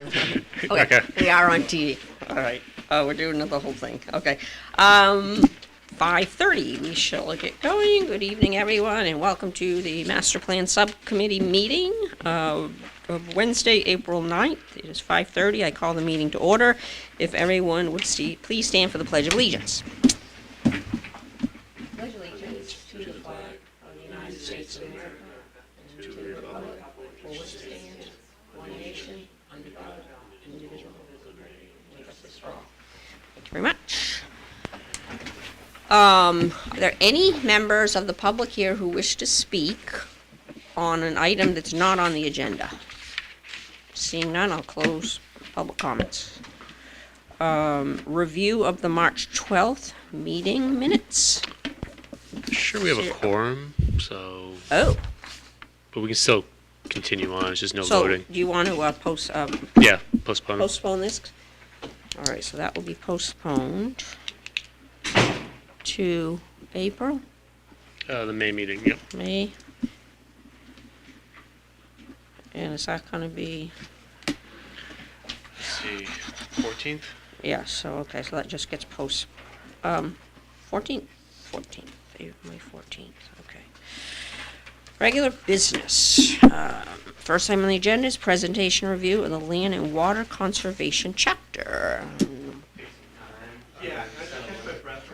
Okay, we are on TV. All right. We're doing the whole thing. Okay. 5:30, we shall get going. Good evening, everyone, and welcome to the Master Plan Subcommittee meeting of Wednesday, April 9th. It is 5:30. I call the meeting to order. If everyone would please stand for the Pledge of Allegiance. Pledge allegiance to the flag of the United States of America and to the republic for which it stands, one nation, under God, indivisible, with liberty and justice for all. Thank you very much. Are there any members of the public here who wish to speak on an item that's not on the agenda? Seeing none, I'll close public comments. Review of the March 12th meeting minutes. Sure, we have a quorum, so. Oh. But we can still continue on. It's just no So, voting. do you want to Yeah, postpone. postpone this? All right, so that will be postponed to April, The May meeting. Yep. May. And is that going to be, Let's see, 14th. yeah, so, okay, so that just gets 14th, May 14th, okay. Regular business. First item on the agenda is presentation review of the land and water conservation chapter.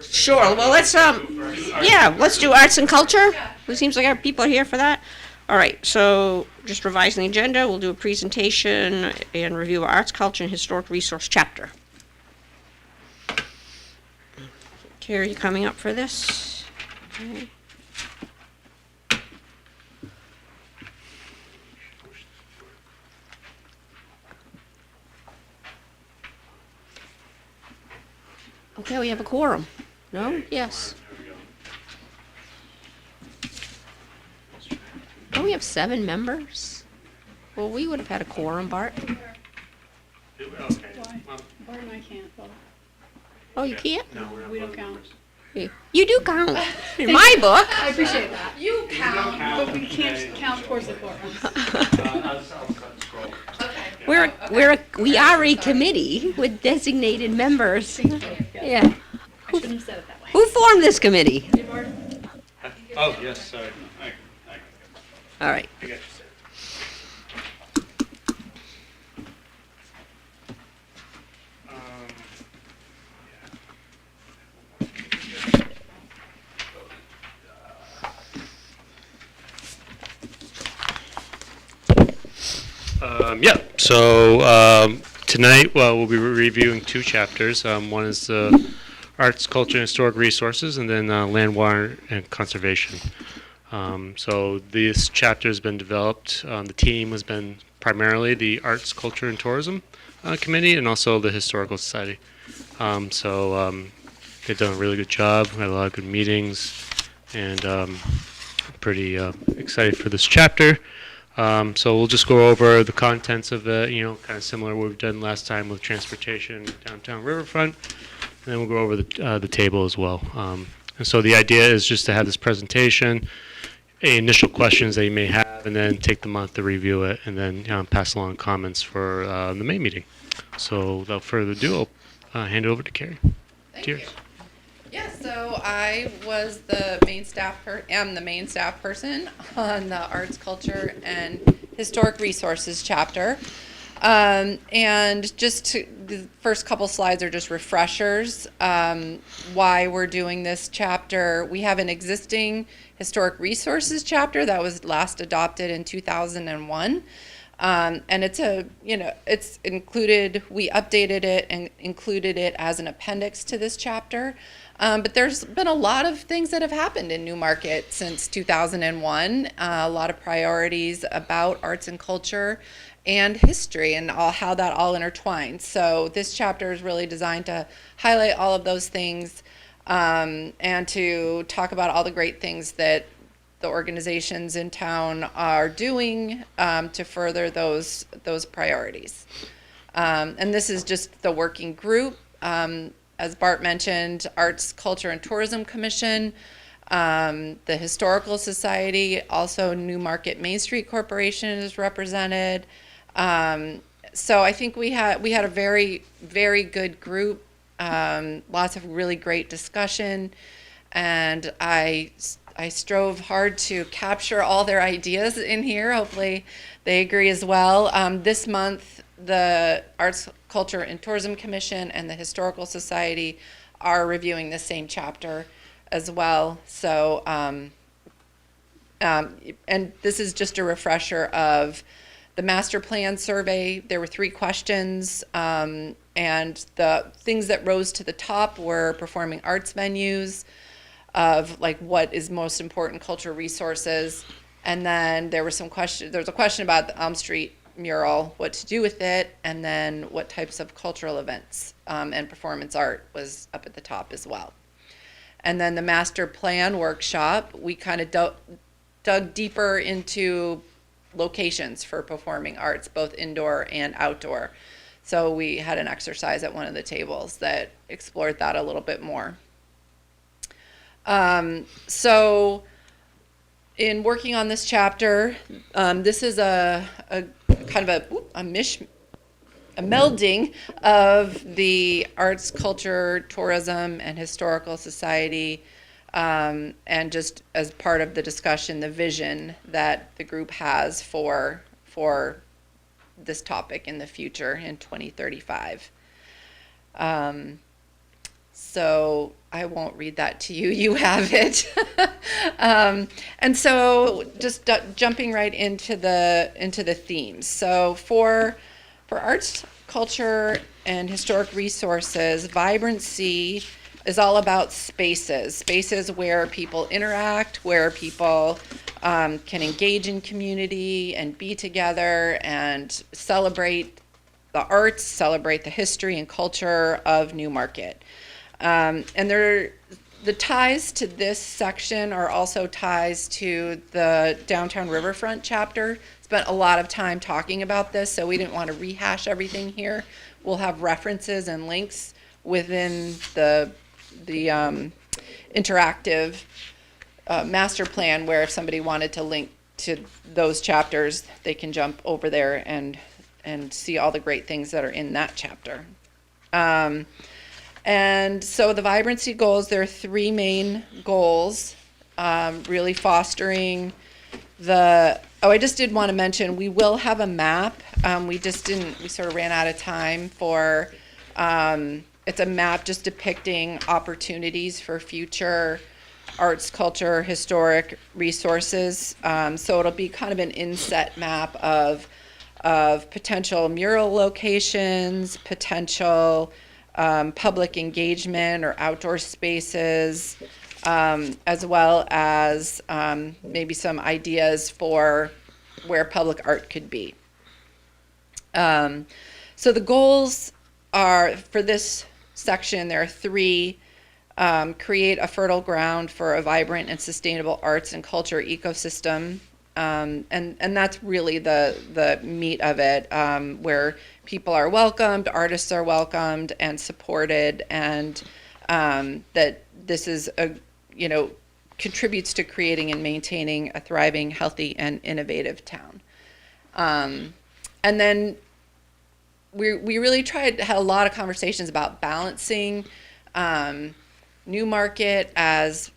Sure, well, let's do arts and culture. It seems like our people are here for that. All right, so just revising the agenda, we'll do a presentation and review of arts, culture, and historic resource chapter. Carrie, you coming up for this? Okay. Okay, we have a quorum. No? Yes. Oh, we have 7 members? Well, we would have had a quorum, Bart. Okay. Why? Bart and I can't vote. Oh, you can't? No, we're not We don't voting count. first. You do count. In my book. I appreciate that. You count. But we can't count towards the quorum. We are a committee with designated members. Yeah. I shouldn't have said it that way. Who formed this committee? Hey, Bart. Oh, yes, sorry. All right. I got you, So tonight, we'll be reviewing 2 chapters. One is arts, culture, and historic resources, and then land, water, and conservation. So this chapter has been developed. The team has been primarily the Arts, Culture, and Tourism Committee, and also the Historical Society. They've done a really good job. We had a lot of good meetings, and pretty excited for this chapter. So we'll just go over the contents of it, kind of similar to what we've done last time with transportation, downtown Riverfront, and then we'll go over the table as well. And so the idea is just to have this presentation, any initial questions that you may have, and then take the month to review it, and then pass along comments for the May meeting. So without further ado, I'll hand it over to Carrie. Thank Cheers. you. Yeah, so I was am the main staff person on the Arts, Culture, and Historic Resources chapter. And the first couple slides are just refreshers why we're doing this chapter. We have an existing Historic Resources chapter that was last adopted in 2001. And it's included, we updated it and included it as an appendix to this chapter. But there's been a lot of things that have happened in Newmarket since 2001, a lot of priorities about arts and culture and history and how that all intertwines. So this chapter is really designed to highlight all of those things and to talk about all the great things that the organizations in town are doing to further those priorities. And this is just the working group. As Bart mentioned, Arts, Culture, and Tourism Commission, the Historical Society, also Newmarket Main Street Corporation is represented. So I think we had a very, very good group, lots of really great discussion, and I strove hard to capture all their ideas in here. Hopefully they agree as well. This month, the Arts, Culture, and Tourism Commission and the Historical Society are reviewing the same chapter as well. So, and this is just a refresher of the master plan survey. There were 3 questions, and the things that rose to the top were performing arts venues, of like what is most important cultural resources, and then there were some questions. There was a question about the Elm Street mural, what to do with it, and then what types of cultural events and performance art was up at the top as well. And then the master plan workshop, we kind of dug deeper into locations for performing arts, both indoor and outdoor. So we had an exercise at one of the tables that explored that a little bit more. So in working on this chapter, this is a kind of a melding of the Arts, Culture, Tourism, and Historical Society, and just as part of the discussion, the vision that the group has for this topic in the future in 2035. So I won't read that to you. You have it. And so just jumping right into the themes. So for arts, culture, and historic resources, vibrancy is all about spaces where people interact, where people can engage in community and be together and celebrate the arts, celebrate the history and culture of Newmarket. And the ties to this section are also ties to the Downtown Riverfront chapter. Spent a lot of time talking about this, so we didn't want to rehash everything here. We'll have references and links within the interactive master plan, where if somebody wanted to link to those chapters, they can jump over there and see all the great things that are in that chapter. And so the vibrancy goals, there are 3 main goals, really fostering I just did want to mention, we will have a map. We sort of ran out of time for, it's a map just depicting opportunities for future arts, culture, historic resources. So it'll be kind of an inset map of potential mural locations, potential public engagement or outdoor spaces, as well as maybe some ideas for where public art could be. So the goals are, for this section, there are 3. Create a fertile ground for a vibrant and sustainable arts and culture ecosystem. And that's really the meat of it, where people are welcomed, artists are welcomed and supported, and that this is contributes to creating and maintaining a thriving, healthy, and innovative town. And then we really had a lot of conversations about balancing Newmarket as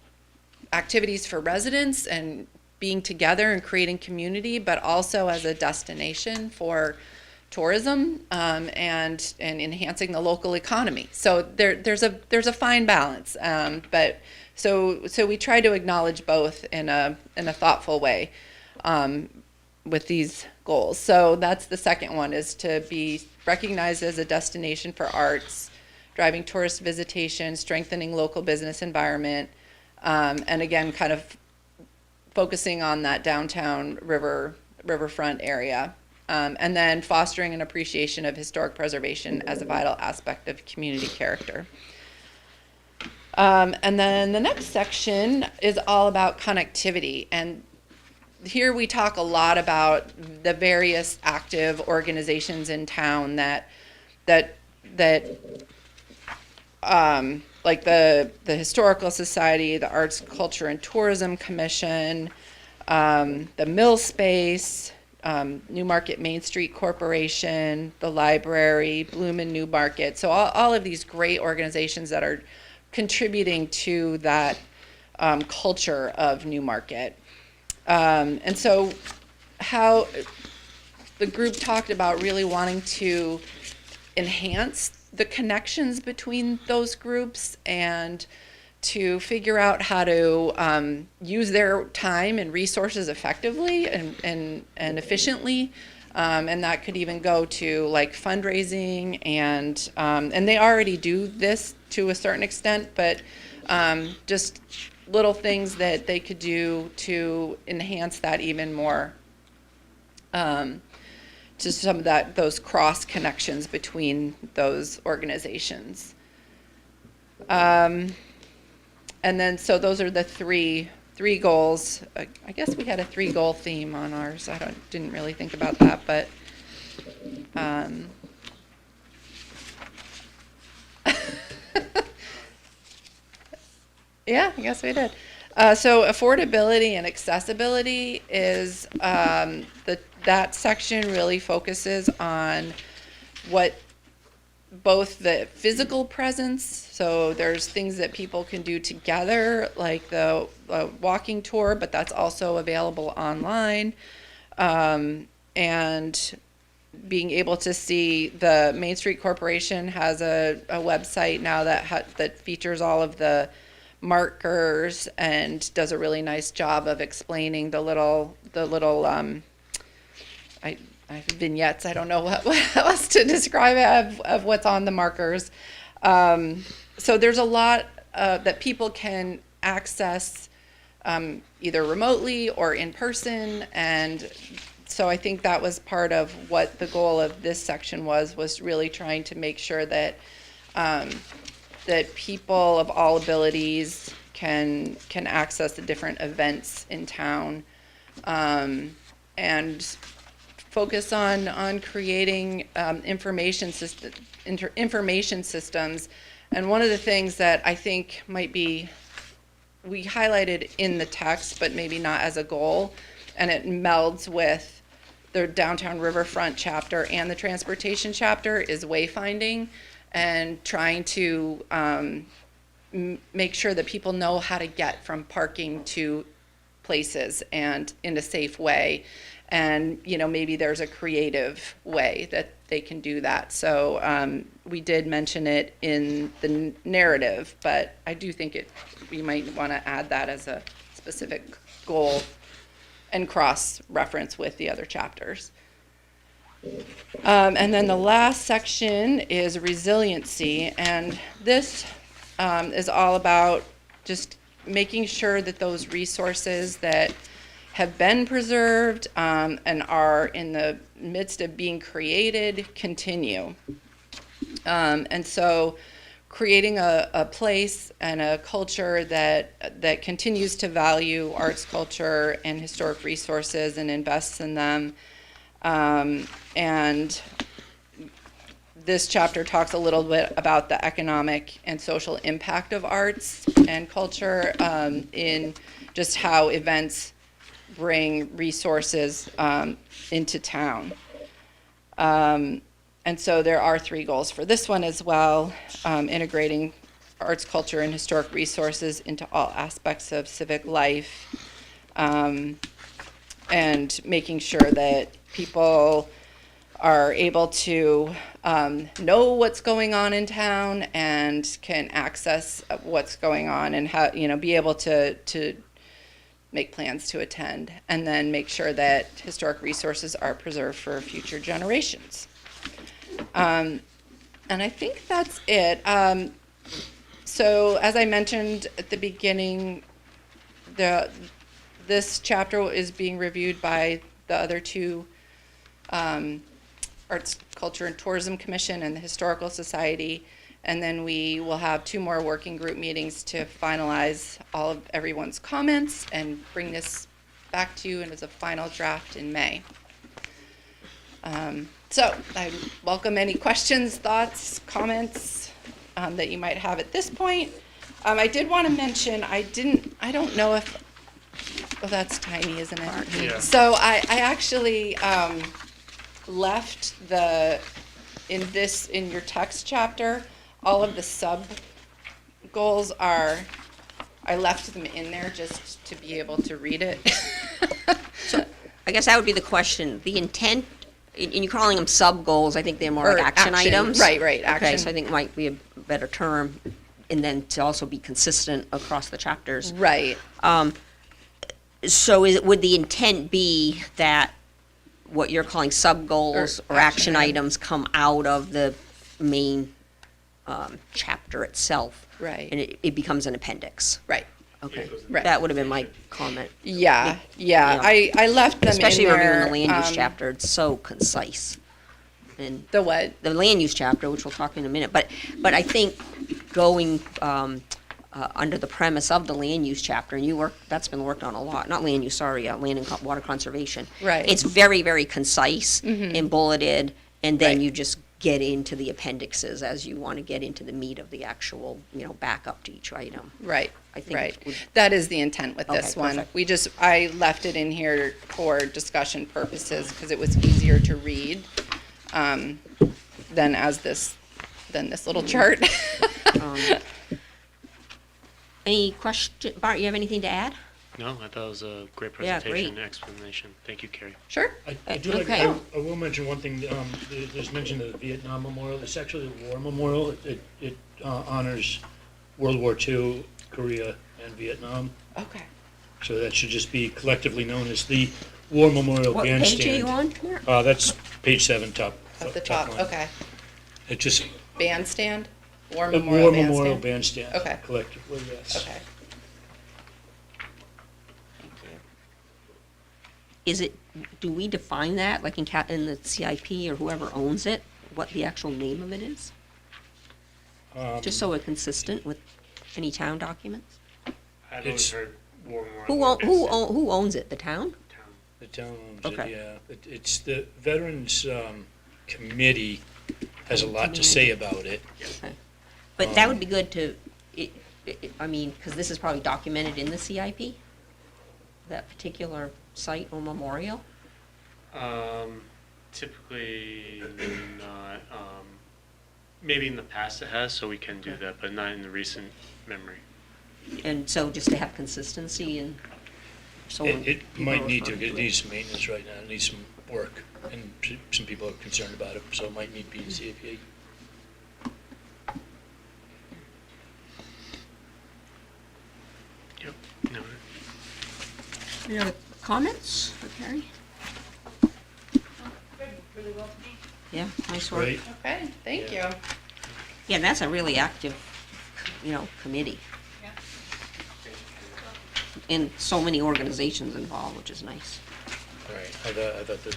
activities for residents and being together and creating community, but also as a destination for tourism, and enhancing the local economy. So there's a fine balance, but so we try to acknowledge both in a thoughtful way with these goals. So that's the second one, is to be recognized as a destination for arts, driving tourist visitation, strengthening local business environment, and again, kind of focusing on that downtown riverfront area. And then fostering an appreciation of historic preservation as a vital aspect of community character. And then the next section is all about connectivity. And here we talk a lot about the various active organizations in town that like the Historical Society, the Arts, Culture, and Tourism Commission, the Mill Space, Newmarket Main Street Corporation, the library, Bloom and Newmarket. So all of these great organizations that are contributing to that culture of Newmarket. And so how the group talked about really wanting to enhance the connections between those groups and to figure out how to use their time and resources effectively and efficiently. And that could even go to like fundraising and they already do this to a certain extent, but just little things that they could do to enhance that even more. Just some of those cross connections between those organizations. And then, so those are the three goals. I guess we had a 3-goal theme on ours. Didn't really think about that, but yeah, I guess we did. So affordability and accessibility is that section really focuses on what both the physical presence, so there's things that people can do together, like the walking tour, but that's also available online, and being able to see the Main Street Corporation has a website now that features all of the markers and does a really nice job of explaining the little vignettes. I don't know what else to describe it of what's on the markers. So there's a lot that people can access either remotely or in person, and so I think that was part of what the goal of this section was really trying to make sure that that people of all abilities can access the different events in town, and focus on creating information systems. And one of the things that I think might be, we highlighted in the text, but maybe not as a goal, and it melds with the Downtown Riverfront chapter and the transportation chapter, is wayfinding and trying to make sure that people know how to get from parking to places and in a safe way. And, maybe there's a creative way that they can do that. So we did mention it in the narrative, but I do think we might want to add that as a specific goal and cross-reference with the other chapters. And then the last section is resiliency, and this is all about just making sure that those resources that have been preserved and are in the midst of being created continue. And so creating a place and a culture that continues to value arts, culture, and historic resources and invests in them. And this chapter talks a little bit about the economic and social impact of arts and culture in just how events bring resources into town. And so there are 3 goals for this one as well: integrating arts, culture, and historic resources into all aspects of civic life, and making sure that people are able to know what's going on in town and can access what's going on and how, be able to make plans to attend, and then make sure that historic resources are preserved for future generations. And I think that's it. So as I mentioned at the beginning, this chapter is being reviewed by the other 2 Arts, Culture, and Tourism Commission and the Historical Society. And then we will have 2 more working group meetings to finalize all of everyone's comments and bring this back to you as a final draft in May. So I welcome any questions, thoughts, comments that you might have at this point. I did want to mention, I don't know if Well, that's tiny, isn't it? Yeah. So I actually left in your text chapter, all of the sub goals I left them in there just to be able to read it. So I guess that would be the question. The intent, and you're calling them sub-goals, I think they're more Or like action items. Right, Okay, action. so I think might be a better term, and then to also be consistent across the chapters. Right. So would the intent be that what you're calling sub-goals Or or action action item. items come out of the main chapter itself? Right. And it becomes an appendix? Right. Okay. Right. That would have been my comment. Yeah. Yeah. I left them Especially in there. reviewing the land use chapter, it's so concise. And The what? the land use chapter, which we'll talk in a minute, but I think going under the premise of the land use chapter, and that's been worked on a lot, not land use, sorry, land and water conservation. Right. It's very, very concise and bulleted, and then Right. you just get into the appendixes as you want to get into the meat of the actual, back up to each item. Right. I think Right. it would- That is the intent with this Okay, one. perfect. I left it in here for discussion purposes because it was easier to read than this little chart. Any question, Bart, you have anything to add? No, I thought it was a great Yeah, presentation, great. explanation. Thank you, Carrie. Sure. I do like, Okay. I will mention one thing, there's mention of the Vietnam Memorial, it's actually a war memorial, it honors World War II, Korea, and Vietnam, Okay. so that should just be collectively known as the War Memorial What Bandstand. page are you on here? That's page 7, top. At the top. line. Okay. It just, Bandstand. War the Memorial War Bandstand. Memorial Bandstand. Okay. Collectively, yes. Okay. Do we define that, like in the CIP or whoever owns it, what the actual name of it is? Just so we're consistent with any town documents? I've It's- heard War Who owns it, the town? The town owns it, Okay. yeah. It's the Veterans Committee has a lot to say about it. Okay. But that would be good to, I mean, because this is probably documented in the CIP? That particular site or memorial? Typically not. Maybe in the past it has, so we can do that, but not in the recent memory. And so just to have consistency and so. It might people need to, refer it needs some maintenance right now, it needs some work, and some people are concerned about it, so it might need to be in CAP. Yep. No. Any other comments for Carrie? Really well to me. Yeah, nice work. Right? Okay. Thank you. Yeah, that's a really active, committee. Yeah. And so many organizations involved, which is nice. Right, I thought the,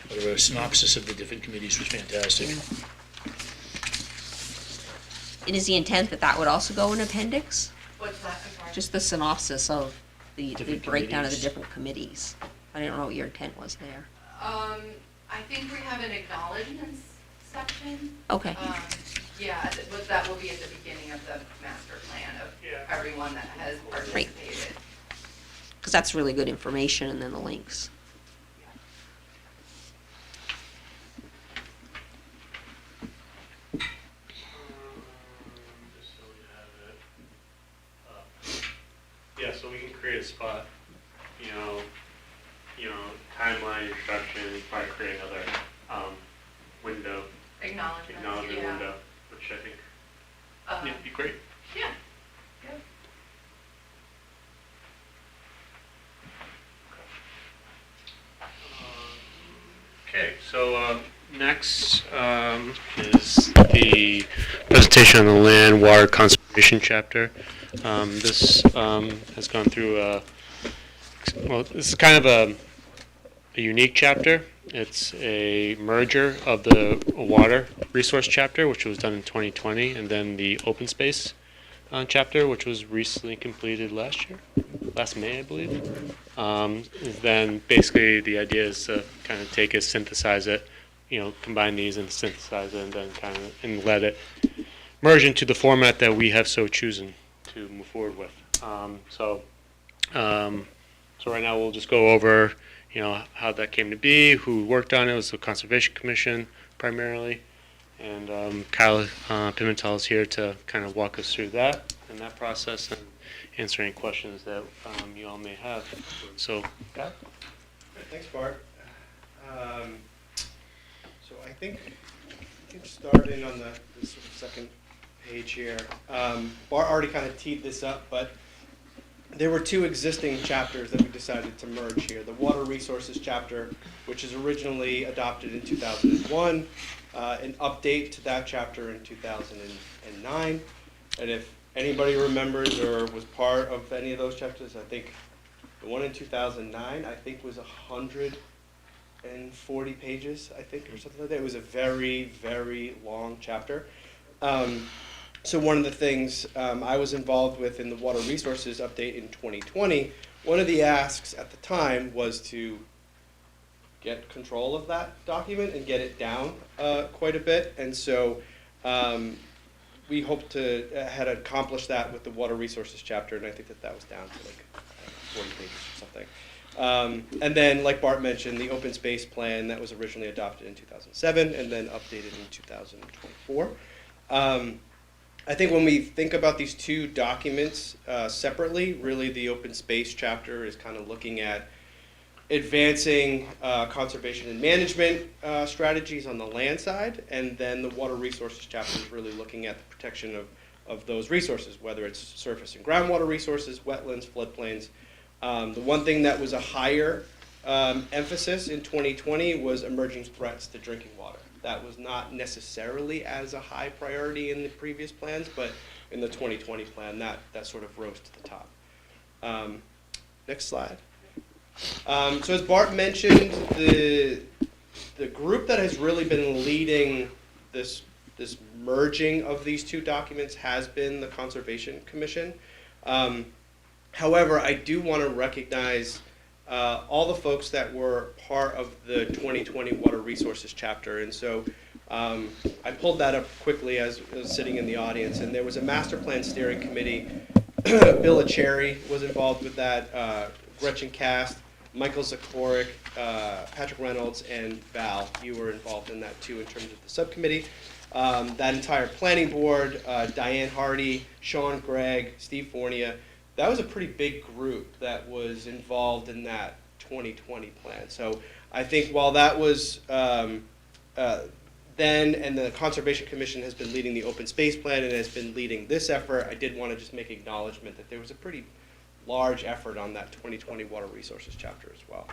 whatever, synopsis of the different committees was fantastic. And is the intent that that would also go in appendix? What's that? I'm sorry. Just the synopsis of the Different breakdown of the committees. different committees? I don't know what your intent was there. I think we have an acknowledgements section. Okay, Yeah, but that will be at the beginning of the master plan of everyone that has participated. because that's really good information, and then the links. Just so we have it up. Yeah, so we can create a spot, timeline, introduction, probably create another window, acknowledgement window, which I think would be great. Yeah. Yep. Okay, so next is the presentation on the land water conservation chapter. This has gone through this is kind of a unique chapter. It's a merger of the water resource chapter, which was done in 2020, and then the open space chapter, which was recently completed last May, I believe. Then basically the idea is to kind of take it, synthesize it, combine these and synthesize it, and then and let it merge into the format that we have so chosen to move forward with. So right now we'll just go over, how that came to be, who worked on it. It was the Conservation Commission primarily. And Kyle Pimentel is here to kind of walk us through that and that process and answer any questions that you all may have. So, Kyle? Thanks, Bart. So I think we can start in on the sort of second page here. Bart already kind of teed this up, but there were two existing chapters that we decided to merge here. The Water Resources chapter, which is originally adopted in 2001, an update to that chapter in 2009. And if anybody remembers or was part of any of those chapters, I think the one in 2009, I think, was 140 pages, I think, or something like that. It was a very, very long chapter. So one of the things I was involved with in the Water Resources update in 2020, one of the asks at the time was to get control of that document and get it down quite a bit. And so we hoped to had accomplished that with the Water Resources chapter, and I think that was down to like 40 pages or something. And then, like Bart mentioned, the open space plan that was originally adopted in 2007 and then updated in 2024. I think when we think about these two documents separately, really the open space chapter is kind of looking at advancing conservation and management strategies on the land side, and then the water resources chapter is really looking at the protection of those resources, whether it's surface and groundwater resources, wetlands, floodplains. The one thing that was a higher emphasis in 2020 was emerging threats to drinking water. That was not necessarily as a high priority in the previous plans, but in the 2020 plan, that sort of rose to the top. Next slide. So as Bart mentioned, the group that has really been leading this merging of these two documents has been the Conservation Commission. However, I do want to recognize all the folks that were part of the 2020 Water Resources chapter. And so I pulled that up quickly as I was sitting in the audience, and there was a master plan steering committee. Bill Cherry was involved with that, Gretchen Cast, Michael Zakorik, Patrick Reynolds, and Val. You were involved in that too in terms of the subcommittee. That entire planning board, Diane Hardy, Sean Gregg, Steve Fornia. That was a pretty big group that was involved in that 2020 plan. So I think while that was then, and the Conservation Commission has been leading the open space plan and has been leading this effort, I did want to just make acknowledgement that there was a pretty large effort on that 2020 Water Resources chapter as well.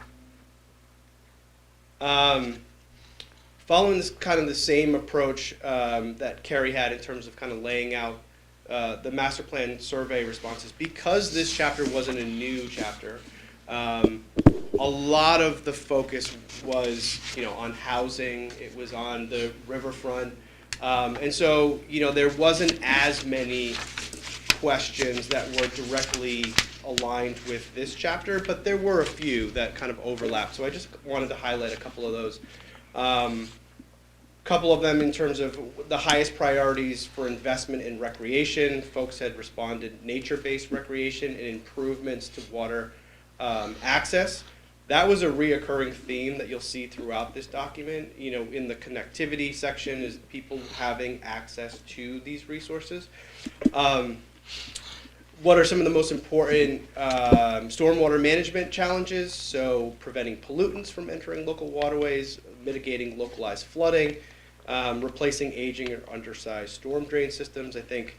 Following this kind of the same approach that Carrie had in terms of kind of laying out the master plan survey responses, because this chapter wasn't a new chapter, a lot of the focus was, on housing. It was on the riverfront, and so there wasn't as many questions that were directly aligned with this chapter, but there were a few that kind of overlapped. So I just wanted to highlight a couple of those. Couple of them in terms of the highest priorities for investment in recreation. Folks had responded nature-based recreation and improvements to water access. That was a reoccurring theme that you'll see throughout this document. In the connectivity section is people having access to these resources. What are some of the most important stormwater management challenges? So preventing pollutants from entering local waterways, mitigating localized flooding, replacing aging or undersized storm drain systems. I think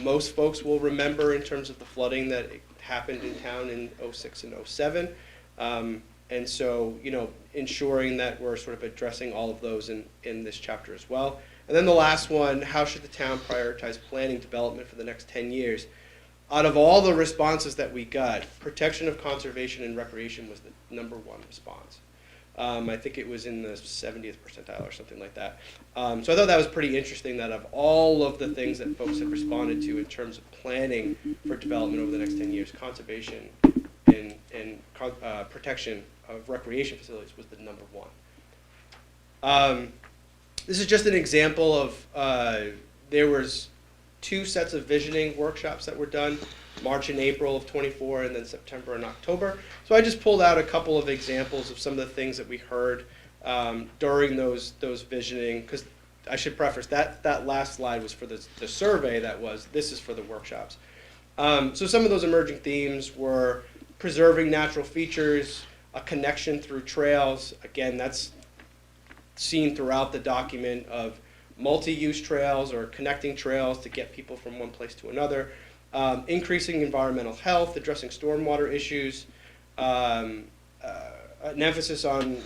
most folks will remember in terms of the flooding that happened in town in 06 and 07. And so, ensuring that we're sort of addressing all of those in this chapter as well. And then the last one, how should the town prioritize planning development for the next 10 years? Out of all the responses that we got, protection of conservation and recreation was the #1 response. I think it was in the 70th percentile or something like that. So I thought that was pretty interesting that of all of the things that folks have responded to in terms of planning for development over the next 10 years, conservation and protection of recreation facilities was the #1. This is just an example of, there was 2 sets of visioning workshops that were done. March and April of 24, and then September and October. So I just pulled out a couple of examples of some of the things that we heard during those visioning, because I should preface that last slide was for the survey. This is for the workshops. So some of those emerging themes were preserving natural features, a connection through trails. Again, that's seen throughout the document of multi-use trails or connecting trails to get people from one place to another. Increasing environmental health, addressing stormwater issues, an emphasis on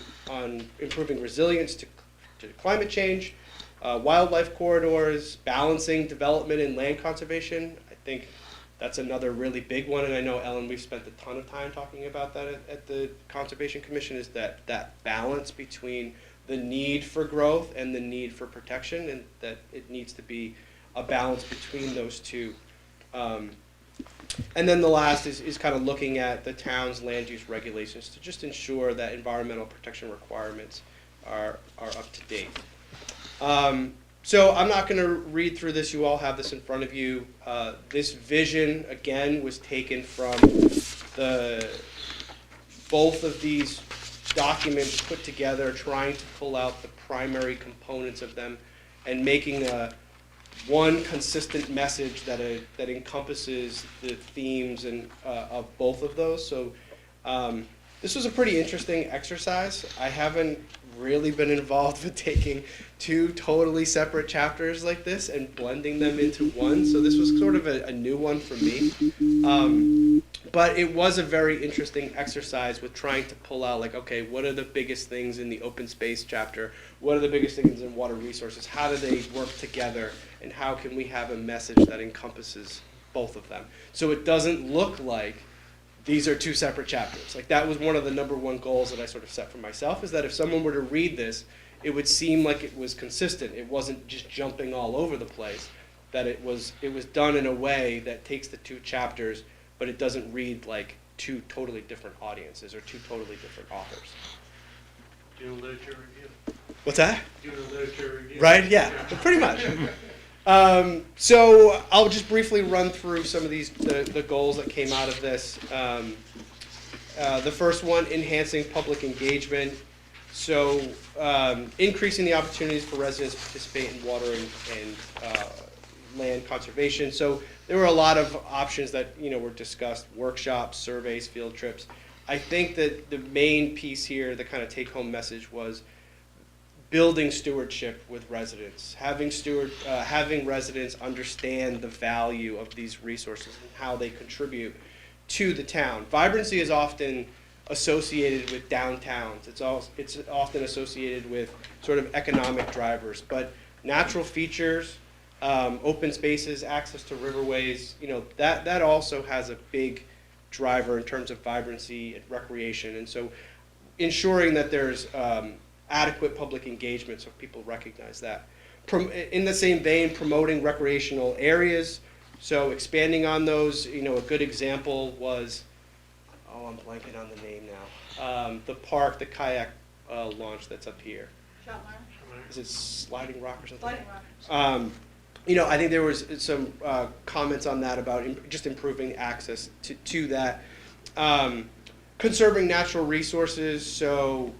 improving resilience to climate change, wildlife corridors, balancing development and land conservation. I think that's another really big one, and I know, Ellen, we've spent a ton of time talking about that at the Conservation Commission, is that balance between the need for growth and the need for protection, and that it needs to be a balance between those two. And then the last is kind of looking at the town's land use regulations to just ensure that environmental protection requirements are up to date. So I'm not going to read through this. You all have this in front of you. This vision, again, was taken from both of these documents put together, trying to pull out the primary components of them and making one consistent message that encompasses the themes of both of those. So this was a pretty interesting exercise. I haven't really been involved with taking two totally separate chapters like this and blending them into one. So this was sort of a new one for me. But it was a very interesting exercise with trying to pull out, like, okay, what are the biggest things in the open space chapter? What are the biggest things in water resources? How do they work together? And how can we have a message that encompasses both of them? So it doesn't look like these are two separate chapters. Like, that was one of the number one goals that I sort of set for myself, is that if someone were to read this, it would seem like it was consistent. It wasn't just jumping all over the place, that it was done in a way that takes the two chapters, but it doesn't read like two totally different audiences or two totally different authors. Doing a literature review. What's that? Doing a literature review. Right, yeah, pretty much. So I'll just briefly run through some of the goals that came out of this. The first one, enhancing public engagement. So increasing the opportunities for residents to participate in water and land conservation. So there were a lot of options that were discussed: workshops, surveys, field trips. I think that the main piece here, the kind of take-home message, was building stewardship with residents, having residents understand the value of these resources and how they contribute to the town. Vibrancy is often associated with downtowns. It's often associated with sort of economic drivers, but natural features, open spaces, access to riverways, that also has a big driver in terms of vibrancy and recreation. And so ensuring that there's adequate public engagement so people recognize that. In the same vein, promoting recreational areas, so expanding on those. A good example was, I'm blanking on the name now, the park, the kayak launch that's up here. Is it Sliding Rock or something? Sliding Rock. I think there was some comments on that about just improving access to that. Conserving natural resources, so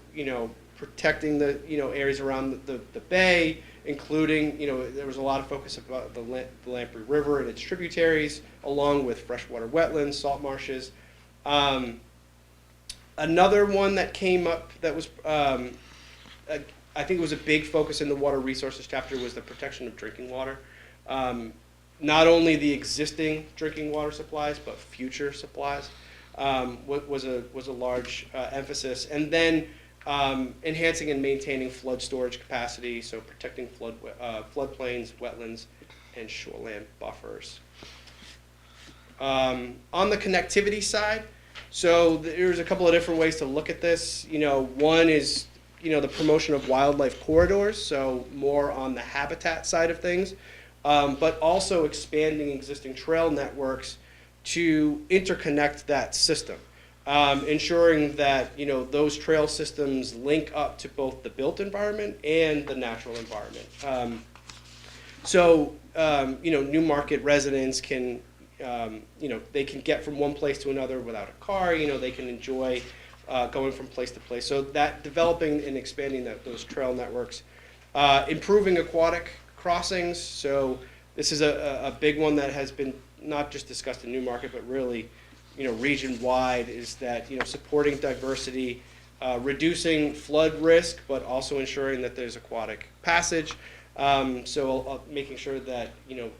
protecting the areas around the bay, including there was a lot of focus about the Lamprey River and its tributaries, along with freshwater wetlands, salt marshes. Another one that came up that was I think it was a big focus in the water resources chapter was the protection of drinking water. Not only the existing drinking water supplies, but future supplies was a large emphasis. And then enhancing and maintaining flood storage capacity, so protecting floodplains, wetlands, and shoreland buffers. On the connectivity side, so there's a couple of different ways to look at this. One is the promotion of wildlife corridors, so more on the habitat side of things, but also expanding existing trail networks to interconnect that system, ensuring that those trail systems link up to both the built environment and the natural environment. Newmarket residents can they can get from one place to another without a car. They can enjoy going from place to place. So that developing and expanding those trail networks, improving aquatic crossings. So this is a big one that has been not just discussed in Newmarket, but really, region-wide, is that, supporting diversity, reducing flood risk, but also ensuring that there's aquatic passage. So making sure that,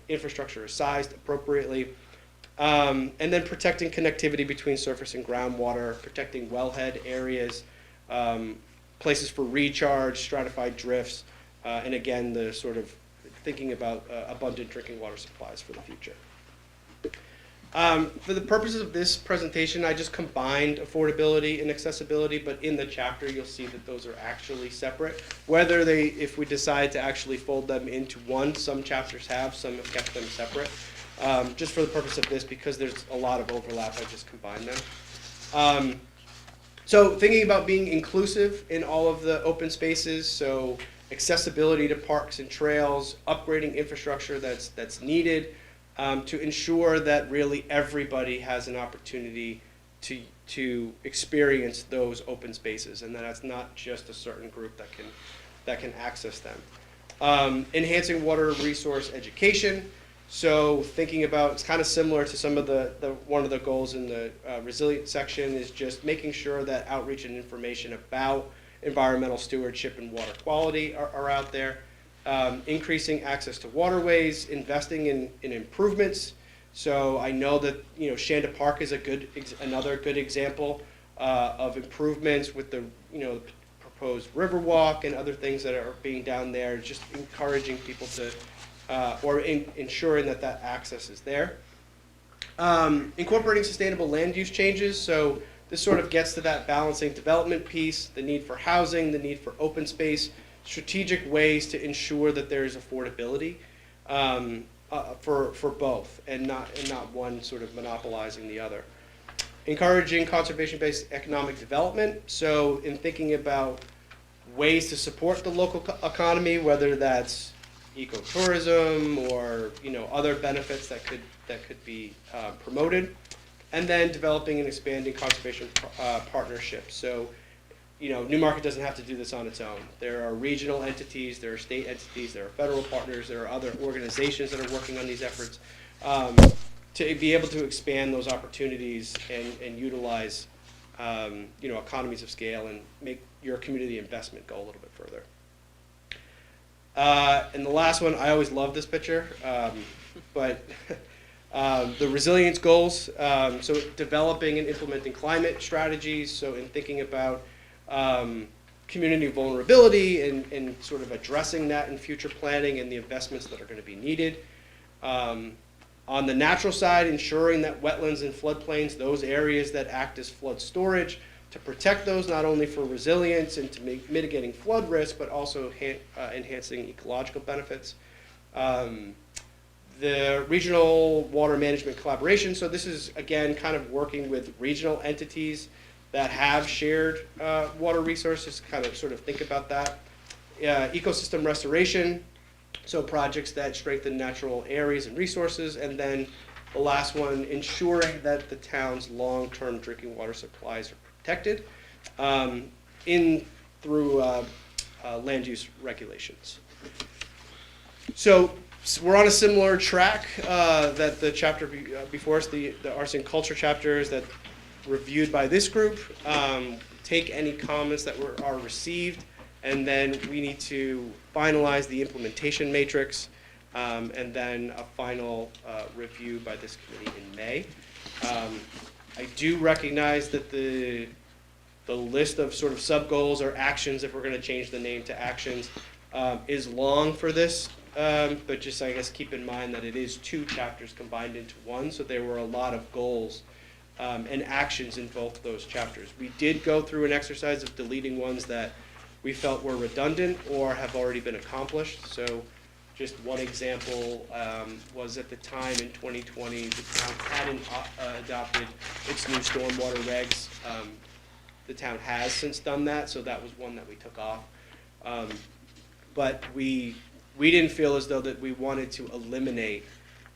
infrastructure is sized appropriately. And then protecting connectivity between surface and groundwater, protecting wellhead areas, places for recharge, stratified drifts, and again, the sort of thinking about abundant drinking water supplies for the future. For the purposes of this presentation, I just combined affordability and accessibility, but in the chapter you'll see that those are actually separate. If we decide to actually fold them into one, some chapters have, some have kept them separate. Just for the purpose of this, because there's a lot of overlap, I just combined them. So thinking about being inclusive in all of the open spaces, so accessibility to parks and trails, upgrading infrastructure that's needed, to ensure that really everybody has an opportunity to experience those open spaces, and that it's not just a certain group that can access them. Enhancing water resource education. So thinking about, it's kind of similar to some of one of the goals in the resilience section, is just making sure that outreach and information about environmental stewardship and water quality are out there. Increasing access to waterways, investing in improvements. So I know that Shanda Park is another good example of improvements with the proposed Riverwalk and other things that are being down there. Just encouraging people to ensuring that access is there. Incorporating sustainable land use changes. So this sort of gets to that balancing development piece, the need for housing, the need for open space, strategic ways to ensure that there is affordability for both, and not one sort of monopolizing the other. Encouraging conservation-based economic development. So in thinking about ways to support the local economy, whether that's ecotourism or other benefits that could be promoted, and then developing and expanding conservation partnerships. So Newmarket doesn't have to do this on its own. There are regional entities, there are state entities, there are federal partners, there are other organizations that are working on these efforts to be able to expand those opportunities and utilize economies of scale and make your community investment go a little bit further. And the last one, I always love this picture, but the resilience goals, so developing and implementing climate strategies, so in thinking about community vulnerability and sort of addressing that in future planning and the investments that are going to be needed. On the natural side, ensuring that wetlands and floodplains, those areas that act as flood storage, to protect those not only for resilience and to mitigating flood risk, but also enhancing ecological benefits. The regional water management collaboration, so this is, again, kind of working with regional entities that have shared water resources, kind of sort of think about that. Ecosystem restoration, so projects that strengthen natural areas and resources. And then the last one, ensuring that the town's long-term drinking water supplies are protected through land use regulations. So we're on a similar track that the chapter before us, the arts and culture chapters that reviewed by this group. Take any comments that are received, and then we need to finalize the implementation matrix, and then a final review by this committee in May. I do recognize that the list of sort of sub-goals or actions, if we're going to change the name to actions, is long for this, but just, I guess, keep in mind that it is 2 chapters combined into one, so there were a lot of goals and actions in both of those chapters. We did go through an exercise of deleting ones that we felt were redundant or have already been accomplished. So just one example was at the time in 2020, the town hadn't adopted its new stormwater regs. The town has since done that, so that was one that we took off. But we didn't feel as though that we wanted to eliminate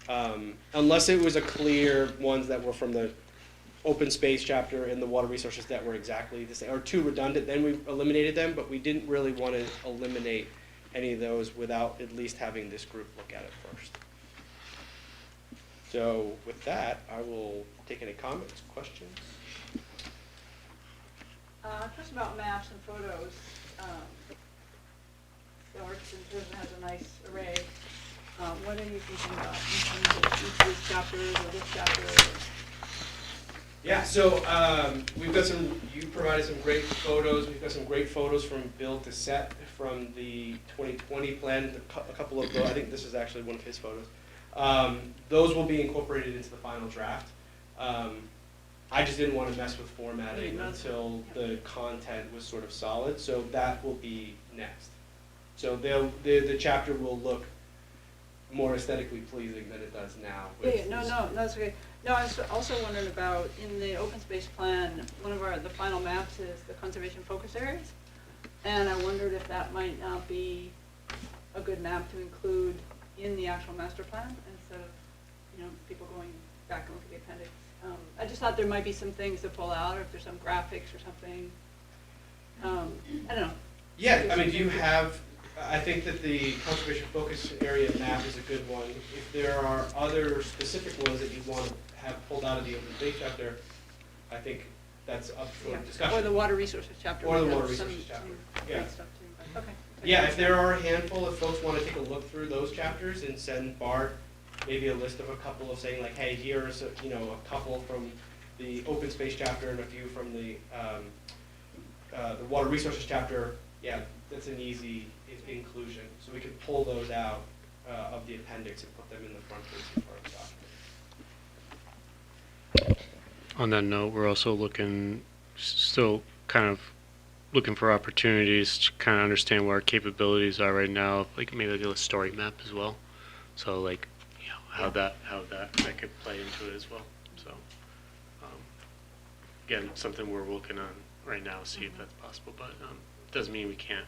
Unless it was a clear ones that were from the open space chapter and the water resources that were exactly the same, or too redundant, then we eliminated them, but we didn't really want to eliminate any of those without at least having this group look at it first. So with that, I will take any comments, questions. Just about maps and photos. The Arts and Tourism has a nice array. What are you thinking about in terms of each of these chapters or this chapter? Yeah, so we've got some, you provided some great photos. We've got some great photos from Bill to set from the 2020 plan. A couple of those, I think this is actually one of his photos. Those will be incorporated into the final draft. I just didn't want to mess with formatting until the content was sort of solid, so that will be next. So the chapter will look more aesthetically pleasing than it does now. No, that's okay. No, I was also wondering about, in the open space plan, one of the final maps is the conservation focus areas. And I wondered if that might not be a good map to include in the actual master plan instead of, people going back and look at the appendix. I just thought there might be some things to pull out, or if there's some graphics or something. I don't know. Yeah, I mean, do you have, I think that the conservation focus area map is a good one. If there are other specific ones that you want to have pulled out of the open space chapter, I think that's up for discussion. Or the water resources chapter. Or the might have water some- resources chapter, some yeah. great stuff too, but okay. Yeah, if there are a handful, if folks want to take a look through those chapters and send Bart maybe a list of a couple of saying like, hey, here's a couple from the open space chapter and a few from the water resources chapter, yeah, that's an easy inclusion. So we could pull those out of the appendix and put them in the front facing part of the document. On that note, we're also still kind of looking for opportunities to kind of understand what our capabilities are right now, like maybe like a story map as well. So like, how that could play into it as well. So again, something we're working on right now, see if that's possible, but doesn't mean we can't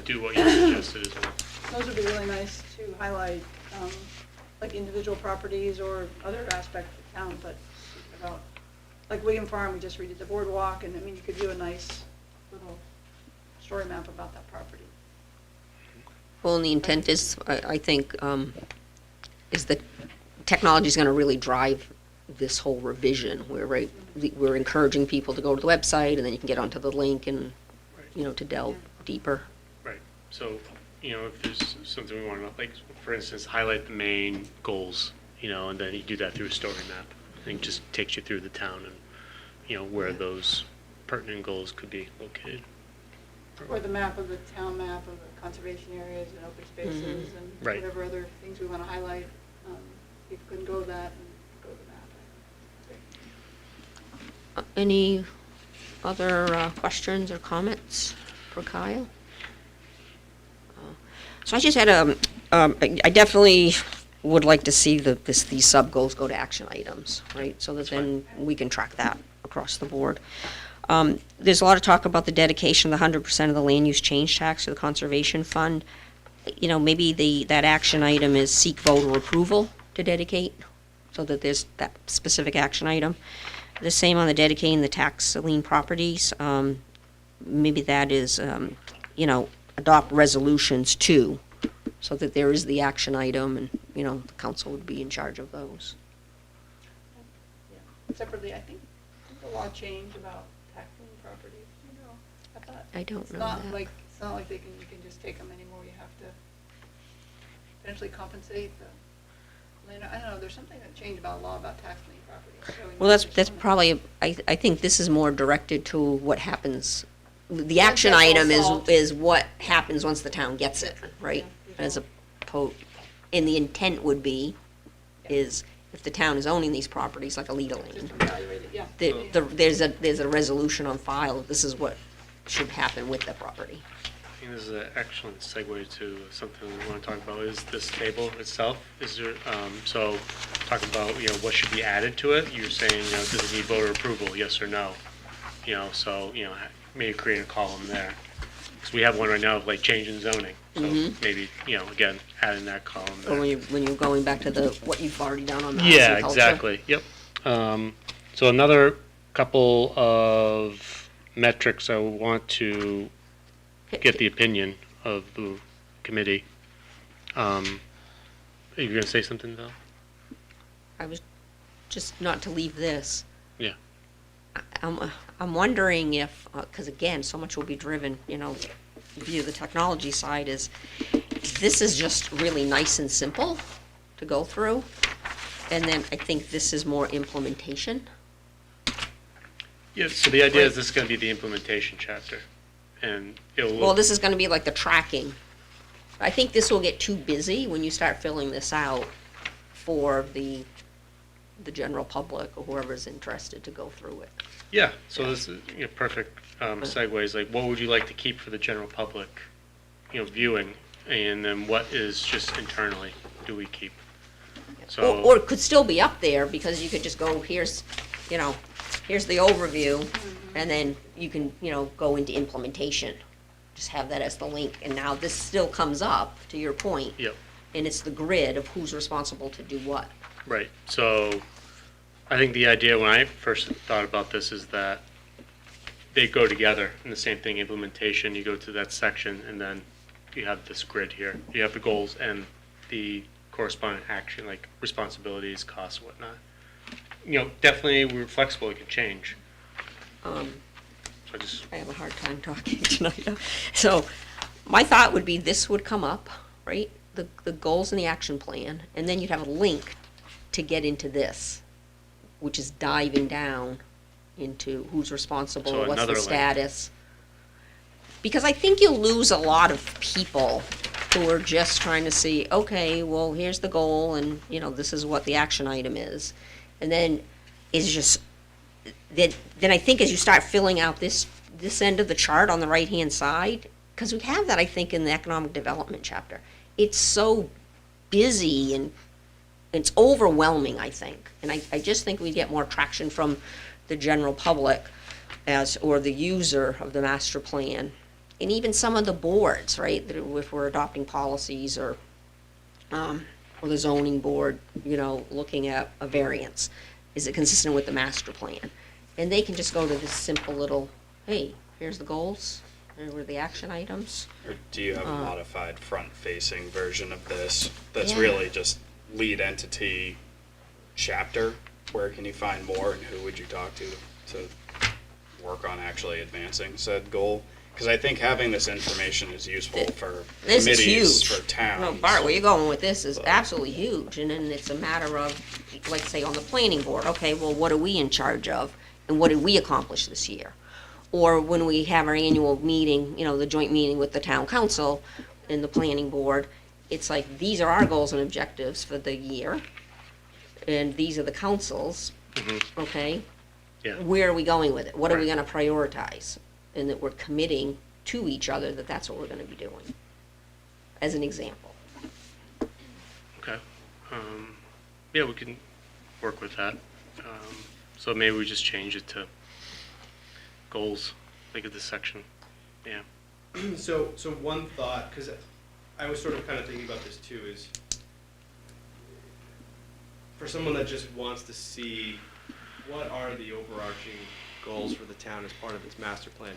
do what you suggested as well. Those would be really nice to highlight, like individual properties or other aspects of town, but about, like William Farm, we just redid the boardwalk, and I mean, you could do a nice little story map about that property. Well, and the intent is, I think, is that technology is going to really drive this whole revision. We're encouraging people to go to the website, and then you can get onto the link and, to delve deeper. Right. So, if there's something we want to, like, for instance, highlight the main goals, and then you do that through a story map. I think just takes you through the town and, where those pertinent goals could be located. Or the map of the town map of the conservation areas and open spaces and Right. whatever other things we want to highlight. People can go to that and go to the map. Any other questions or comments for Kyle? So I just had I definitely would like to see these sub-goals go to action items, right? So that then we can track that across the board. There's a lot of talk about the dedication of the 100% of the land use change tax to the conservation fund. Maybe that action item is seek voter approval to dedicate, so that there's that specific action item. The same on the dedicating the tax lien properties. Maybe that is, adopt resolutions too, so that there is the action item and, the council would be in charge of those. Separately, I think the law changed about taxing properties, I thought. I don't It's know not that. like, it's not like you can just take them anymore, you have to potentially compensate the land. I don't know, there's something that changed about law about tax lien properties. So Well, that's there's probably, I think this is more directed to what happens. The action that's all item solved. is what happens once the town gets it, right? Yeah, As and the intent would be, is if the town is owning these properties, like a lead Just lien, evaluate it, yeah. there's a resolution on file, this is what should happen with the property. I think this is an excellent segue to something we want to talk about, is this table itself. Is there, so talk about, what should be added to it. You're saying, does it need voter approval, yes or no? So, maybe create a column there. Because we have one right now of like change in zoning. So Mhm. maybe, again, adding that column Or there. when you're going back to what you've already done on the Yeah, arts and culture. exactly. Yep. So another couple of metrics I want to get the opinion of the committee. Are you going to say something, Val? I was just not to leave this. Yeah. I'm wondering if, because again, so much will be driven, via the technology side is, this is just really nice and simple to go through. And then I think this is more implementation. Yeah, so the idea is this is going to be the implementation chapter. And it'll Well, this is gonna be like the tracking. I think this will get too busy when you start filling this out for the general public or whoever's interested to go through it. yeah, so this is perfect segues. Like, what would you like to keep for the general public, viewing? And then what is just internally do we keep? So, Or it could still be up there, because you could just go, here's the overview, and then you can, go into implementation. Just have that as the link, and now this still comes up, to your point. Yep. And it's the grid of who's responsible to do what. right. So I think the idea when I first thought about this is that they go together in the same thing, implementation, you go to that section, and then you have this grid here. You have the goals and the corresponding action, like responsibilities, costs, whatnot. Definitely we're flexible, it can change. Um, So just, I have a hard time talking tonight. So my thought would be this would come up, right? The goals and the action plan, and then you'd have a link to get into this, which is diving down into who's responsible, So what's another the link. status. Because I think you'll lose a lot of people who are just trying to see, okay, well, here's the goal, and, this is what the action item is. And then it's just, then I think as you start filling out this end of the chart on the right-hand side, because we have that, I think, in the economic development chapter, it's so busy and it's overwhelming, I think. And I just think we get more traction from the general public or the user of the master plan. And even some of the boards, right, that if we're adopting policies or the zoning board, looking at a variance, is it consistent with the master plan? And they can just go to this simple little, hey, here's the goals, here were the action items. Or do you have a modified front-facing version of this that's Yeah. really just lead entity chapter? Where can you find more, and who would you talk to work on actually advancing said goal? Because I think having this information is useful for This is committees, huge. for towns. No, Bart, where you're going with this is absolutely huge, and then it's a matter of, like, say, on the planning board, okay, well, what are we in charge of, and what did we accomplish this year? Or when we have our annual meeting, the joint meeting with the town council and the planning board, it's like, these are our goals and objectives for the year, and these are the councils, okay? Yeah. Where are we going with it? What are we Right. gonna prioritize? And that we're committing to each other that that's what we're gonna be doing, as an example. okay. Yeah, we can work with that. So maybe we just change it to goals, like at this section. Yeah. So one thought, because I was sort of kind of thinking about this too, is for someone that just wants to see what are the overarching goals for the town as part of this master plan,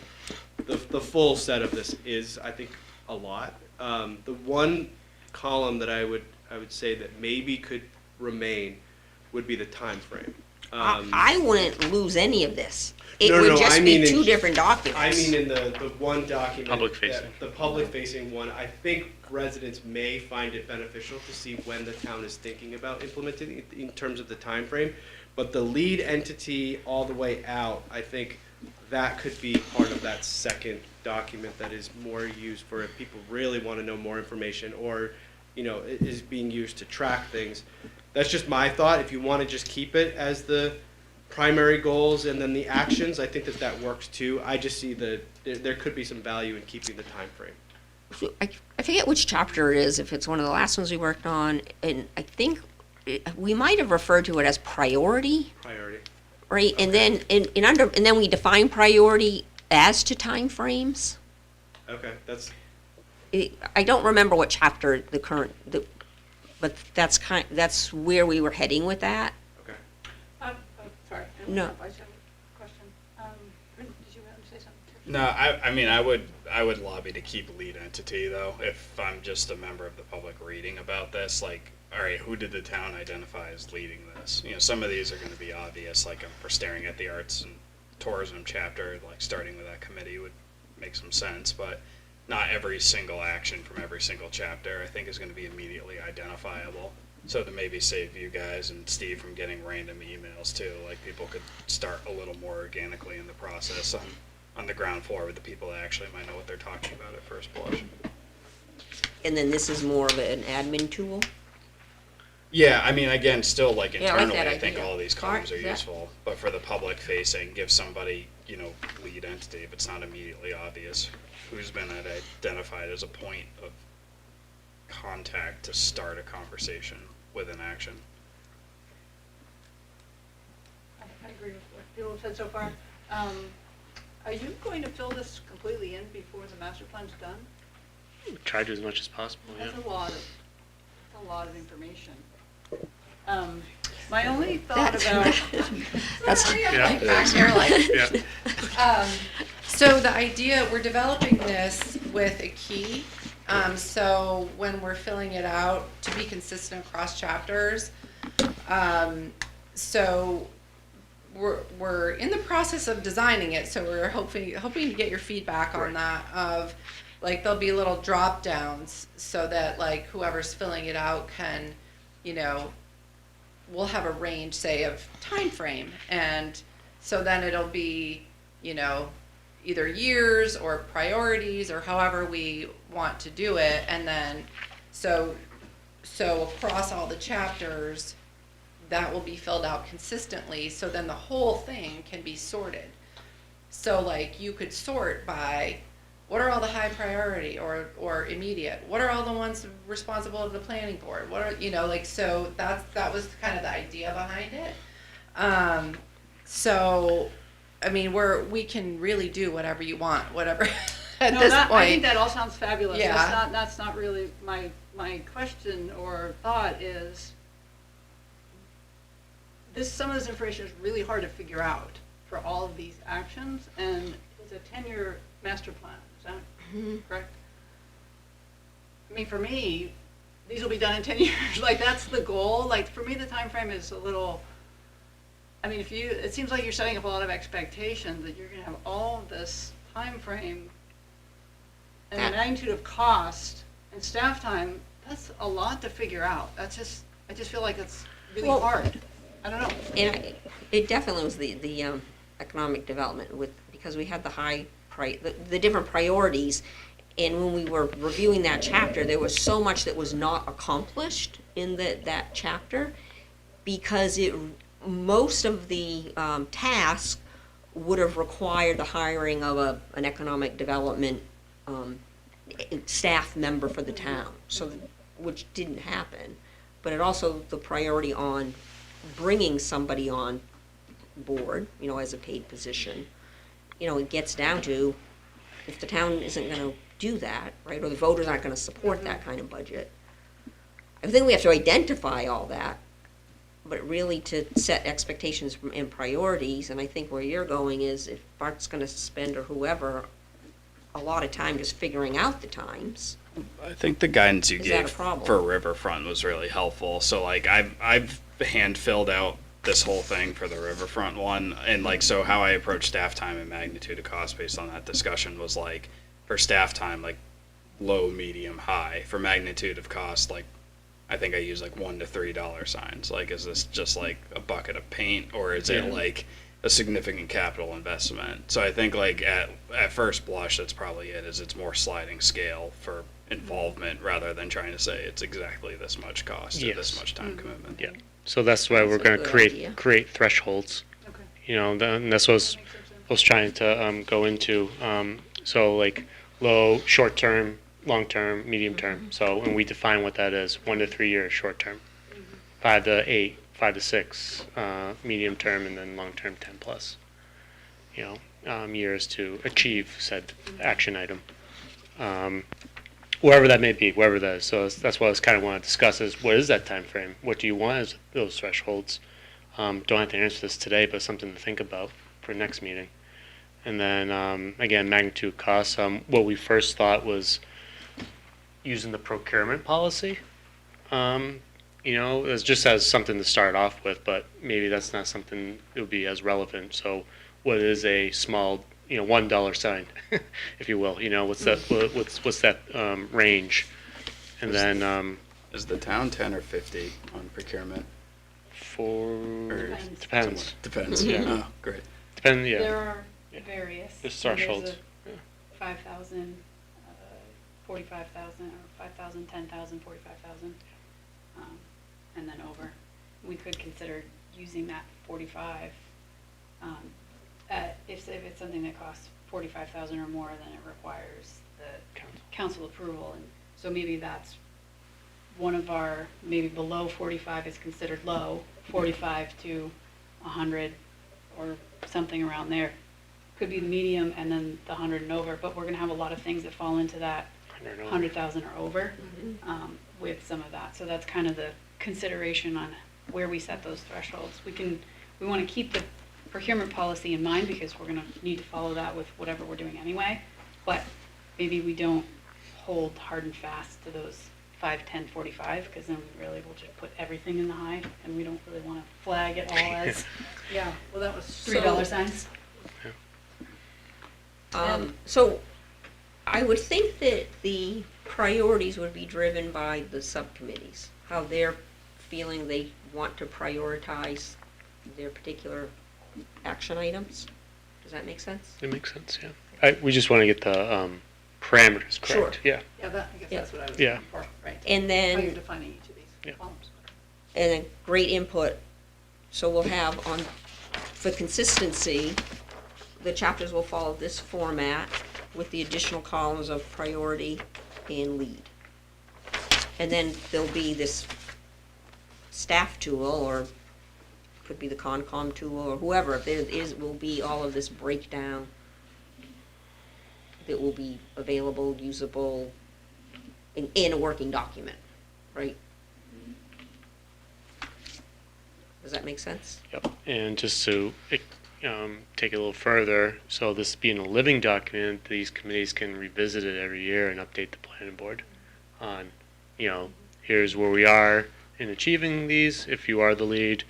the full set of this is, I think, a lot. The one column that I would say that maybe could remain would be the time frame. I wouldn't lose any of this. It No, would no, just I be mean in- two different documents. I mean, in the one document. Public facing. The public facing one, I think residents may find it beneficial to see when the town is thinking about implementing it in terms of the time frame. But the lead entity all the way out, I think that could be part of that second document that is more used for if people really want to know more information, or, is being used to track things. That's just my thought. If you want to just keep it as the primary goals and then the actions, I think that works too. I just see there could be some value in keeping the time frame. I forget which chapter it is, if it's one of the last ones we worked on, and I think we might have referred to it as priority, Priority. right? And then, and then we define priority as to timeframes. Okay, that's I don't remember what chapter but that's where we were heading with that. okay. Sorry. No. I just have a question. Did you want to say something? No, I mean, I would lobby to keep lead entity though. If I'm just a member of the public reading about this, like, all right, who did the town identify as leading this? You know, some of these are going to be obvious. Like, if we're staring at the arts and tourism chapter, like starting with that committee would make some sense. But not every single action from every single chapter, I think, is going to be immediately identifiable. So to maybe save you guys and Steve from getting random emails too, like people could start a little more organically in the process on the ground floor with the people that actually might know what they're talking about at first blush. And then this is more of an admin tool. Yeah, I mean, again, still like Yeah, I like internally, that I think idea. all these All right, columns are is that- useful, but for the public facing, give somebody, you know, lead entity if it's not immediately obvious who's been identified as a point of contact to start a conversation with an action. I agree with what people have said so far. Are you going to fill this completely in before the master plan's done? Try to as much as possible, yeah. That's a lot of information. My only thought about, That's, Yeah. Back here, like, Yeah. So the idea, we're developing this with a key. So when we're filling it out, to be consistent across chapters. So we're in the process of designing it, so we're hoping to get your feedback on that. Of like, there'll be little drop downs so that like whoever's filling it out can, you know, we'll have a range, say, of time frame, and so then it'll be, you know, either years or priorities or however we want to do it, and then so across all the chapters that will be filled out consistently, so then the whole thing can be sorted. So like you could sort by what are all the high priority or immediate, what are all the ones responsible of the planning board, what are, you know, like, so that was kind of the idea behind it. So I mean, we can really do whatever you want, whatever at no, this I think point. that all sounds fabulous. Yeah. That's not really my question or thought is, some of this information is really hard to figure out for all of these actions, and it's a 10-year master plan. Is that correct? I mean, for me, these will be done in 10 years. Like, that's the goal. Like, for me, the time frame is a little, I mean, it seems like you're setting up a lot of expectations that you're gonna have all of this time frame and the magnitude of cost and staff time. That's a lot to figure out. I just feel like it's really Well, hard. I don't know. and it definitely was the economic development because we had the different priorities, and when we were reviewing that chapter, there was so much that was not accomplished in that chapter because most of the tasks would have required the hiring of an economic development staff member for the town, which didn't happen. But it also the priority on bringing somebody on board, you know, as a paid position. You know, it gets down to if the town isn't going to do that, right, or the voters aren't going to support that kind of budget. I think we have to identify all that, but really to set expectations and priorities. And I think where you're going is if Bart's going to spend or whoever a lot of time just figuring out the times. I think the guidance you Is that a gave problem? for Riverfront was really helpful. So like I've hand filled out this whole thing for the Riverfront one, and like so how I approached staff time and magnitude of cost based on that discussion was like for staff time like low, medium, high. For magnitude of cost, like I think I use like $1 to $3 signs. Like, is this just like a bucket of paint, or is it like a significant capital investment? So I think like at first blush, that's probably it. Is it's more sliding scale for involvement rather than trying to say it's exactly this much cost or this Yes. much time commitment. Yeah. So that's why we're That's a going to good idea. create thresholds. Okay. You know, and that's what I was trying to go into. So like low, short term, long term, medium term. So and we define what that is: 1 to 3 years short term, 5 to 8, 5 to 6 medium term, and then long term 10 plus. You know, years to achieve said action item. wherever that may be, wherever that is. So that's what I was kind of want to discuss is what is that time frame? What do you want as those thresholds? Don't have to answer this today, but something to think about for next meeting. And then again, magnitude costs. What we first thought was using the procurement policy. As just as something to start off with, but maybe that's not something that would be as relevant. So, what is a small, $1 sign, if you will? What's that? What's that range? And then Is the town 10 or 50 on procurement? Depends. Depends. Yeah. Oh, great. Depends. Yeah. There are Yeah. various. There's So thresholds. a 5,000, 45,000, or 5,000, 10,000, 45,000, and then over. We could consider using that 45. If it's something that costs 45,000 or more, then it requires the council approval. And so maybe that's one of our, maybe below 45 is considered low, 45 to 100 or something around there could be the medium, and then the 100 and over. But we're going to have a lot of things that fall into that 100,000 or over with some of that. So that's kind of the consideration on where we set those thresholds. We want to keep the procurement policy in mind because we're going to need to follow that with whatever we're doing anyway. But maybe we don't hold hard and fast to those 5, 10, 45, because then we really will just put everything in the high, and we don't really want to flag it all as Yeah, well, that was $3 signs. So I would think that the priorities would be driven by the subcommittees, how they're feeling they want to prioritize their particular action items. Does that make sense? It makes sense. Yeah. We just want to get the parameters correct. Sure. Yeah. Yeah, I guess that's what I was Yeah. looking for, right. And How you're then, defining each of these Yeah. columns. and then great input. So we'll have for consistency, the chapters will follow this format with the additional columns of priority and lead. And then there'll be this staff tool, or could be the Concom tool, or whoever, will be all of this breakdown that will be available, usable, in a working document, right? Does that make sense? Yep. And just to take it a little further, so this being a living document, these committees can revisit it every year and update the planning board on, here's where we are in achieving these. If you are the lead,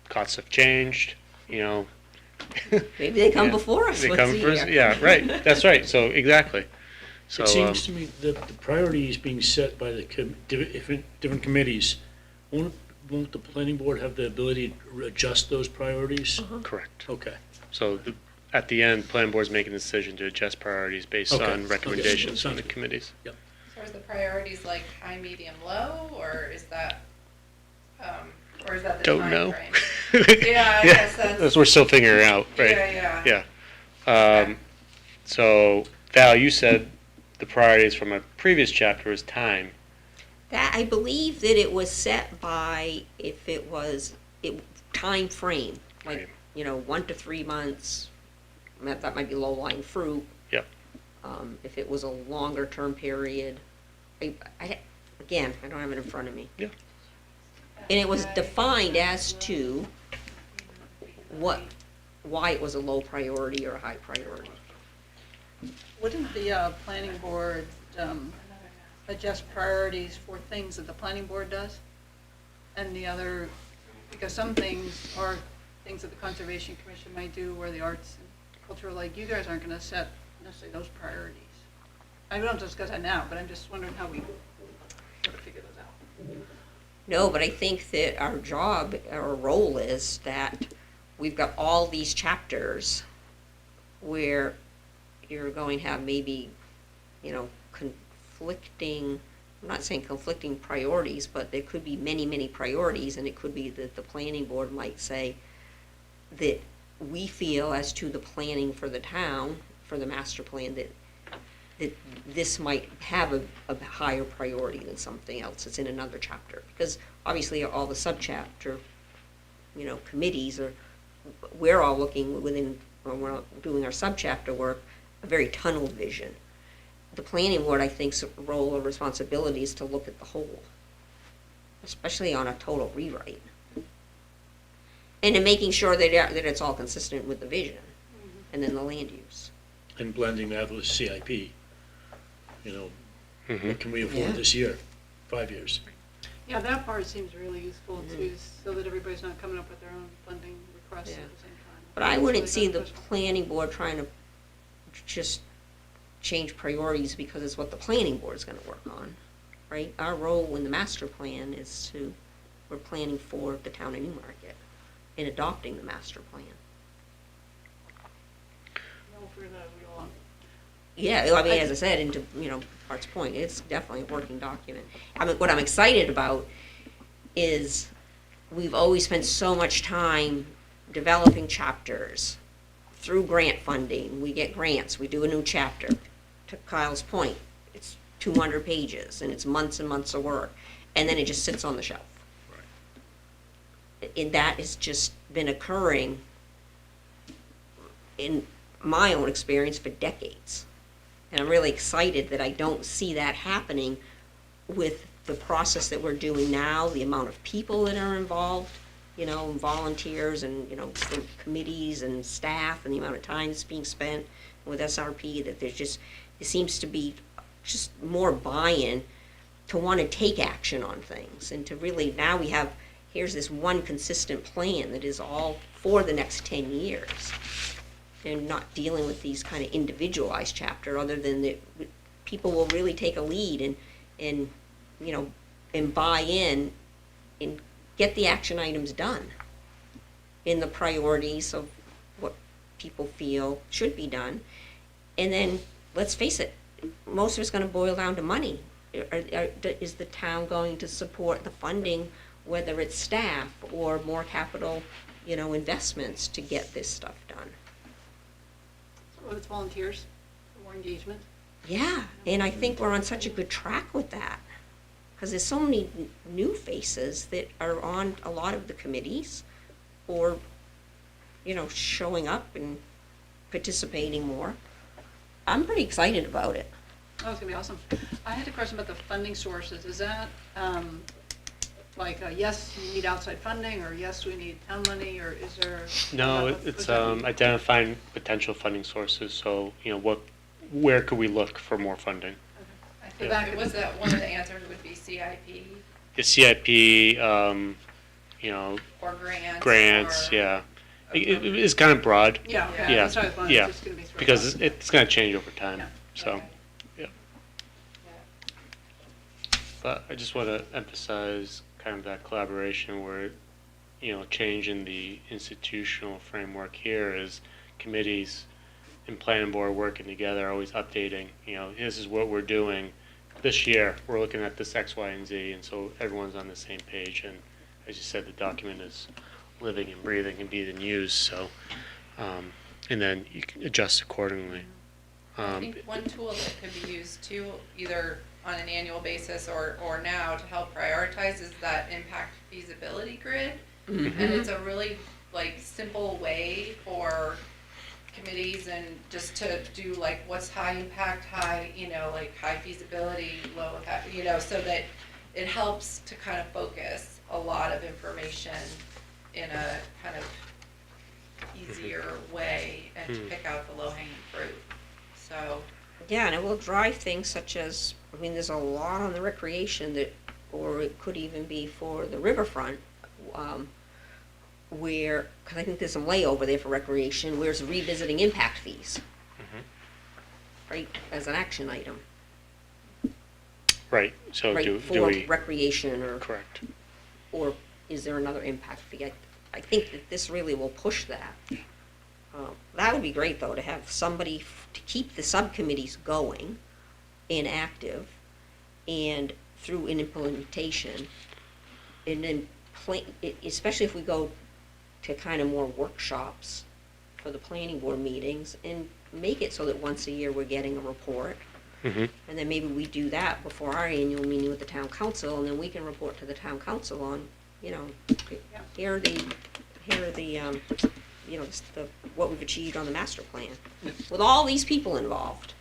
costs have changed, Maybe they come Yeah. before us They once come a first. year. Yeah, right. That's right. So exactly. So It seems to me that the priorities being set by the different committees, won't the planning board have the ability to adjust those priorities? correct. Okay. So at the end, planning board's making a decision to adjust priorities based Okay. on recommendations Okay. from the Sounds good. committees. So is the priorities like high, medium, low, or is that the Don't time know. frame? Yeah, I guess that's. We're still figuring it out, right? Yeah. Yeah. So Val, you said the priorities from a previous chapter was time. That, I believe that it was set by, time frame, like, Right. 1 to 3 months, that might be low-lying fruit. Yep. If it was a longer term period, again, I don't have it in front of me. Yeah. And it was defined as to why it was a low priority or a high priority. Wouldn't the planning board adjust priorities for things that the planning board does? And the other, because some things are things that the Conservation Commission might do, or the arts and culture, like you guys aren't gonna set necessarily those priorities. I don't discuss that now, but I'm just wondering how we sort of figure those out. No, but I think that our job, our role is that we've got all these chapters where you're going to have maybe, conflicting, I'm not saying conflicting priorities, but there could be many, many priorities, and it could be that the planning board might say that we feel as to the planning for the town, for the master plan, that this might have a higher priority than something else that's in another chapter. Because obviously all the subchapter, committees we're all looking within, when we're doing our subchapter work, a very tunnel vision. the planning board, I think's role or responsibility is to look at the whole, especially on a total rewrite. And in making sure that it's all consistent with the vision, and then the land use. And blending that with CIP, you know, Mhm. what can we Yeah. afford this year, 5 years? Yeah, that part seems really useful too, so that everybody's not coming up with their own funding requests at Yeah. the same time. But I It's wouldn't really see the beneficial. planning board trying to just change priorities because it's what the planning board's gonna work on, right? Our role in the master plan is we're planning for the town of Newmarket in adopting the master plan. We'll figure that out. Yeah, I mean, as I said, into, Art's point, it's definitely a working document. I mean, what I'm excited about is we've always spent so much time developing chapters through grant funding. We get grants, we do a new chapter. To Kyle's point, it's 200 pages and it's months and months of work, and then it just sits on the shelf. And that has just been occurring in my own experience for decades. And I'm really excited that I don't see that happening with the process that we're doing now, the amount of people that are involved, volunteers and, from committees and staff, and the amount of time that's being spent with SRP, that there seems to be just more buy-in to want to take action on things, and to really, now here's this one consistent plan that is all for the next 10 years. And not dealing with these kind of individualized chapter, other than that people will really take a lead and buy in and get the action items done in the priorities of what people feel should be done. And then, let's face it, most of it's gonna boil down to money. Is the town going to support the funding, whether it's staff or more capital, investments to get this stuff done? Well, it's volunteers, more engagement. Yeah, and I think we're on such a good track with that, because there's so many new faces that are on a lot of the committees, or, showing up and participating more. I'm pretty excited about it. Oh, it's gonna be awesome. I had a question about the funding sources. Is that, yes, you need outside funding, or yes, we need town money, or is there? No, what's it's that mean? identifying potential funding sources. So, where could we look for more funding? I Yeah. feel back It was that one of the answers would be CIP The CIP, or grants. grants, or- yeah. It's kind of broad. Yeah, okay, Yeah, that's what I was wondering. yeah, It's just gonna be thrown because out. it's going to change over time. Yeah. So, Okay. yeah. Yeah. But I just want to emphasize kind of that collaboration where, changing the institutional framework here is committees and planning board working together, always updating, this is what we're doing this year. We're looking at this X, Y, and Z, and so everyone's on the same page. And as you said, the document is living and breathing and being used, so, and then you can adjust accordingly. I think one tool that could be used too, either on an annual basis or now to help prioritize, is that impact feasibility grid. And it's a really simple way for committees and just to do what's high impact, high feasibility, low impact, so that it helps to kind of focus a lot of information in a kind of easier way and to pick out the low hanging fruit. So, Yeah, and it will drive things such as, there's a lot on the recreation or it could even be for the riverfront, because I think there's some layover there for recreation, where's revisiting impact fees, right, as an action item, Right, so right, do for we, recreation, correct. or is there another impact fee? I think that this really will push that. That would be great, though, to have somebody to keep the subcommittees going and active, and through an implementation, and then especially if we go to kind of more workshops for the planning board meetings, and make it so that once a year we're getting a report. Mhm. And then maybe we do that before our annual meeting with the town council, and then we can report to the town council on, here are the what we've achieved on the master plan, with all these people involved.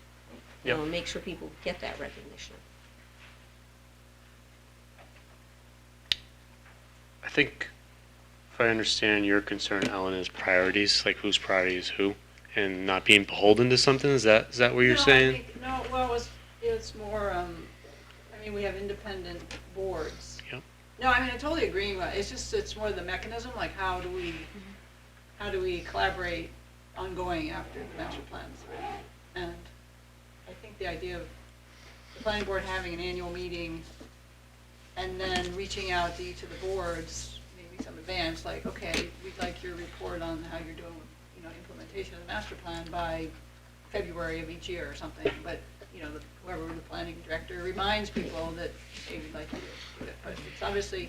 Yep. Make sure people get that recognition. I think if I understand your concern, Ellen, is priorities, like whose priority is who, and not being beholden to something. Is that what you're No, I saying? think- No, well, it's more, I mean, we have independent boards. Yep. No, I mean, I totally agree, but it's more the mechanism, like how do we collaborate ongoing after the master plan's written? And I think the idea of the planning board having an annual meeting and then reaching out to each of the boards, maybe some advance, like, okay, we'd like your report on how you're doing with, implementation of the master plan by February of each year or something, but, whoever the planning director reminds people that, hey, we'd like you to do it, but it's obviously,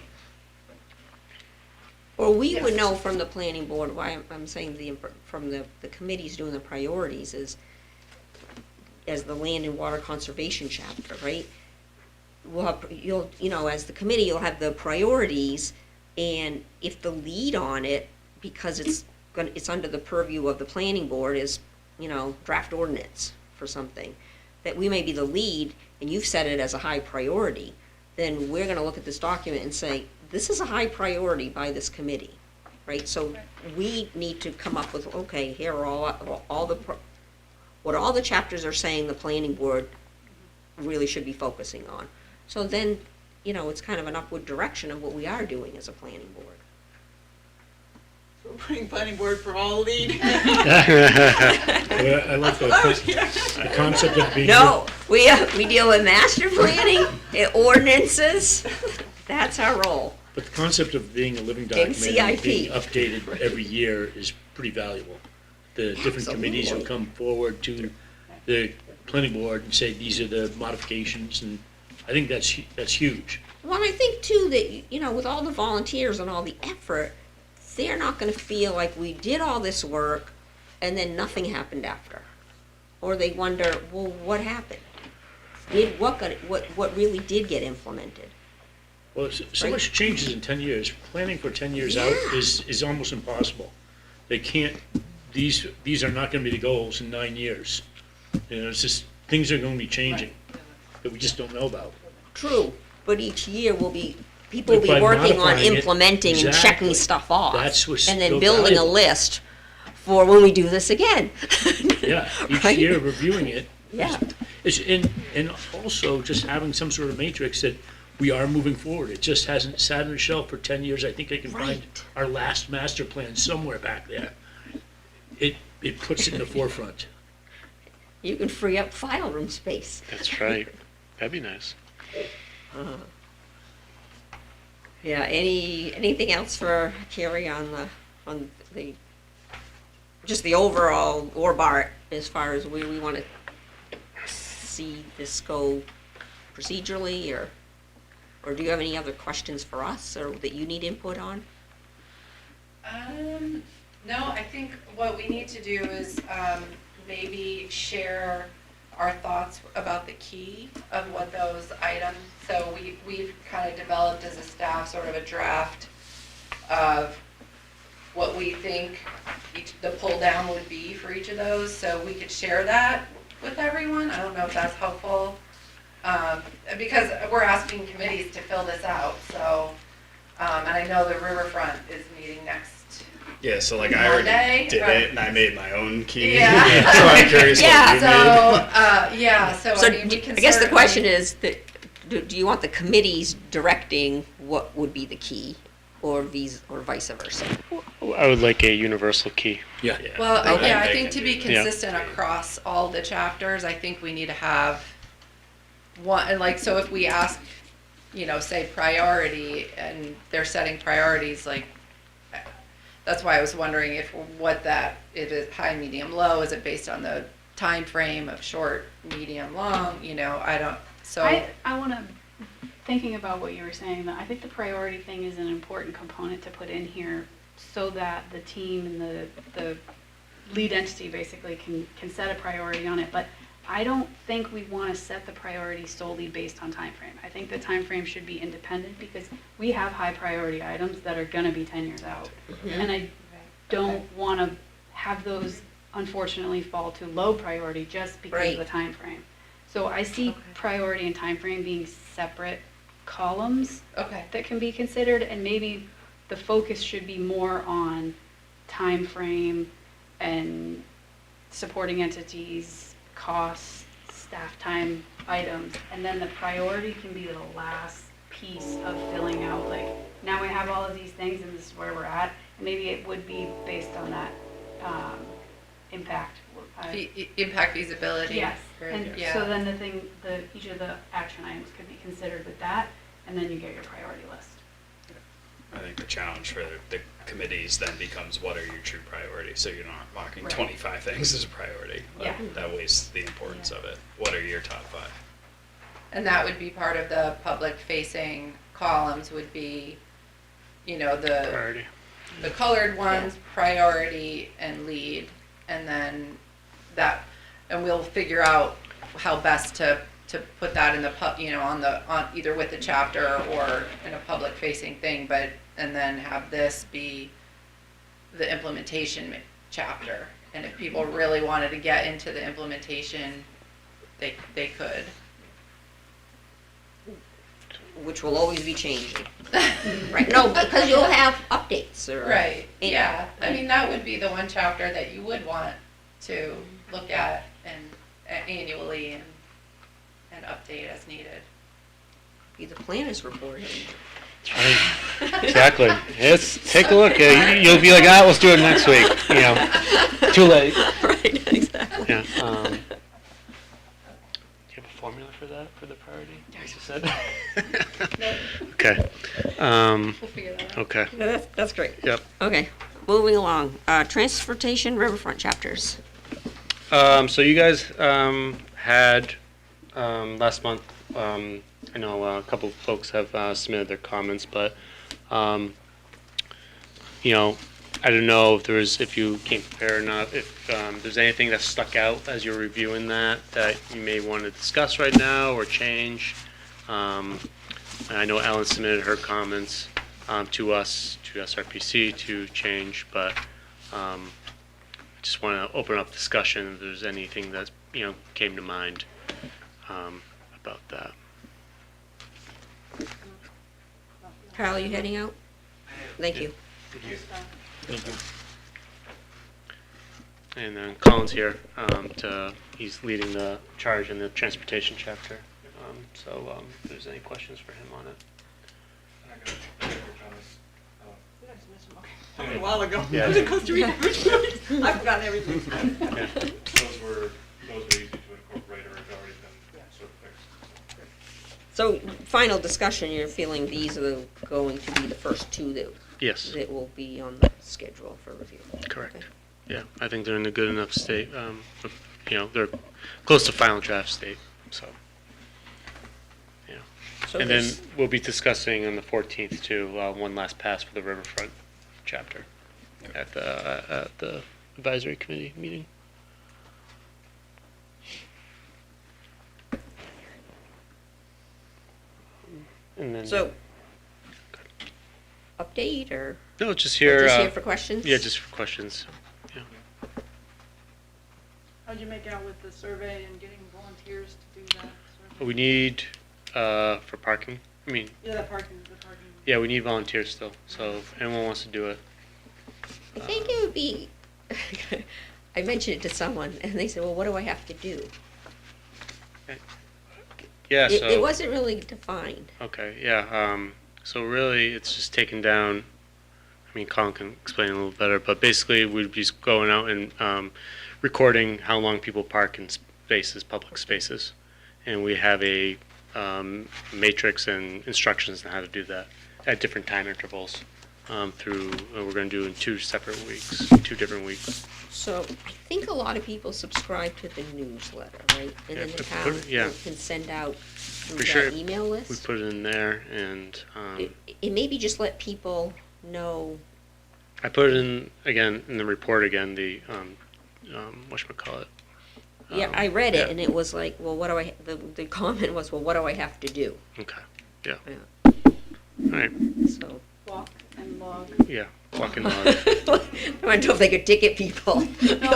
Or we would Yes. know from the planning board, why I'm saying from the committees doing the priorities is, as the land and water conservation chapter, right? We'll have, as the committee, you'll have the priorities, and if the lead on it, because it's under the purview of the planning board, is, draft ordinance for something, that we may be the lead, and you've set it as a high priority, then we're gonna look at this document and say, this is a high priority by this committee, right? So we need to come up with, okay, here are what all the chapters are saying the planning board really should be focusing on. So then, it's kind of an upward direction of what we are doing as a planning board. we're putting planning board for all lead. I like the concept of being. No, we deal with master planning, ordinances, that's our role. But the concept of being a living And document and CIP. being updated every year is pretty valuable. The different committees will come forward to the planning board and say, these are the modifications, and I think that's huge. Well, I think too that, with all the volunteers and all the effort, they're not gonna feel like we did all this work and then nothing happened after. Or they wonder, well, what happened? What really did get implemented? Well, so Right. much changes in 10 years. Planning for 10 years out Yeah. is almost impossible. They can't, these are not going to be the goals in 9 years. It's just, things are going to be changing that we just don't know about. True, but each year people will be By working on modifying it, implementing and checking exactly. stuff off. That's what's and then so building a valuable. list for when we do this again. Yeah, each Right? year reviewing it. Yeah. And also just having some sort of matrix that we are moving forward. It just hasn't sat on a shelf for 10 years. I think I can find Right. our last master plan somewhere back there. It puts it in the forefront. You can free up file room space. That's right. That'd be nice. Yeah, anything else for Carrie on the just the overall or Bart as far as where we want to see this go procedurally, or do you have any other questions for us or that you need input on? No, I think what we need to do is maybe share our thoughts about the key of what those items, so we've kind of developed as a staff sort of a draft of what we think the pull down would be for each of those, so we could share that with everyone. I don't know if that's helpful, because we're asking committees to fill this out, so, and I know the Riverfront is meeting next. Yeah, so like I already Monday, did right. it and I made my own key. Yeah. So I'm curious Yeah. what you made. So So I mean, we can I guess the certainly- question is that do you want the committees directing what would be the key, or vice versa? I would like a universal key. Yeah. Well, Okay. yeah, I They think can to be do- Yeah. consistent across all the chapters, I think we need to have one, and like, so if we ask, say priority, and they're setting priorities, like, that's why I was wondering if it high, medium, low, is it based on the time frame of short, medium, long, I don't, so. I want to, thinking about what you were saying, that I think the priority thing is an important component to put in here so that the team and the lead entity basically can set a priority on it. But I don't think we want to set the priority solely based on time frame. I think the time frame should be independent because we have high priority items that are going to be 10 years out. And I don't want to have those unfortunately fall to low priority just because of the Right. time frame. So I see Okay. priority and time frame being separate columns Okay. that can be considered, and maybe the focus should be more on time frame and supporting entities, costs, staff time items, and then the priority can be the last piece of filling out, like, now we have all of these things and this is where we're at, and maybe it would be based on that, impact. Impact feasibility. Yes, or- and yeah. so then each of the action items could be considered with that, and then you get your priority list. I think the challenge for the committees then becomes what are your true priorities? So you're not marking Right. 25 things as a priority. Yeah. That wastes the importance Yeah. of it. What are your top 5? And that would be part of the public facing columns would be, you know, Priority. the colored ones, priority and lead, and then that, and we'll figure out how best to put that in the you know, on either with the chapter or in a public facing thing, but, and then have this be the implementation chapter. And if people really wanted to get into the implementation, they could. Which will always be changing. Right, no, because you'll have updates or. Right, you know. yeah. I mean, that would be the one chapter that you would want to look at and annually and update as needed. Be the planners report. Exactly. Yes, take a look. You'll be like, let's do it next week. You know, too late. Right, exactly. Yeah. Do you have a formula for that, for the priority, as you said? Okay. We'll figure that out. Okay. No, that's great. Yep. Okay, moving along. Transportation Riverfront chapters. So you guys had last month. I know a couple of folks have submitted their comments, but you know, I don't know if you came prepared or not. If there's anything that stuck out as you're reviewing that you may want to discuss right now or change. And I know Ellen submitted her comments to us, to SRPC, to change, but I just want to open up discussion if there's anything that came to mind about that. Kyle, you heading out? Thank you. And then Colin's here. He's leading the charge in the transportation chapter. So if there's any questions for him on it. A while ago. Yeah. I was in Costa Rica. I've forgotten everything. Yeah. Those were easy to incorporate or had already been sort of fixed. So, final discussion, you're feeling these are going to be the first two Yes, that will be on the schedule for review? correct. Okay. Yeah, I think they're in a good enough state. They're close to final draft state. So, yeah. So And then there's- we'll be discussing on the 14th too, one last pass for the Riverfront chapter at the advisory committee meeting. And then So, update or no, just or here. just here for questions? Yeah, just for questions. How'd you make out with the survey and getting volunteers to do that? sort of? We need for parking. I mean, Yeah, the parking. yeah, we need volunteers still. So if anyone wants to do it. I think it would be, I mentioned it to someone, and they said, well, what do I have to do? Yeah. So It wasn't really defined. okay. Yeah. So really, it's just taking down. I mean, Colin can explain a little better, but basically, we'd be just going out and recording how long people park in spaces, public spaces, and we have a matrix and instructions on how to do that at different time intervals. We're going to do in 2 different weeks. So, I think a lot of people subscribe to the newsletter, right? And Yeah, then the if we town put it- yeah. can send out through For sure. that email list. We put it in there, and It maybe just let people know. I put it in again in the report again. The whatchamacallit. Yeah, I read it, yeah. and it was like, well, what do I? The comment was, well, what do I have to do? Okay. Yeah. Yeah. All right. So. Walk and log. Yeah. Walking log. I wonder if they could ticket people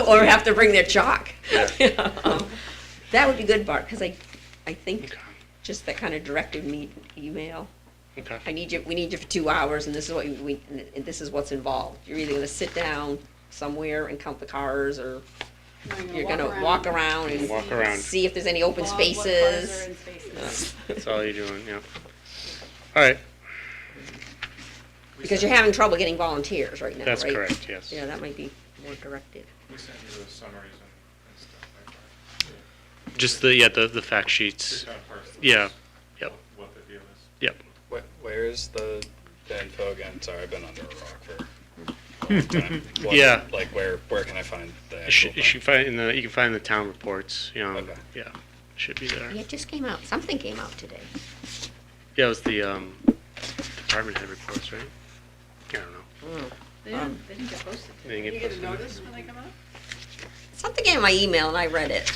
or have to bring their chalk. Yeah. That would be good, Bart, because I think Okay. just that kind of directed me email. Okay. We need you for 2 hours, and this is what and this is what's involved. You're either gonna sit down somewhere and count the cars, or No, you're gonna walk around and Walk around. see if there's any open Log what cars are spaces. in spaces. That's all you're doing, yeah. All right, Because you're having trouble getting volunteers right now, that's right? correct, yes. Yeah, that might be more directed. We sent you the summaries and stuff like that. Just the fact sheets. Just kind of parse the- Yeah, yep, What the deal is. yep. Where is the info again? Sorry, I've been under a rock for a long time. Yeah. Like where can I find the You actual should thing? find you can find the town reports, you know, Okay. yeah, should be there. Yeah, it just came out, something came out today. Yeah, it was the, department head reports, right? I don't know. They didn't get posted. They didn't You get get a posted. notice when they come out? Something came in my email and I read it,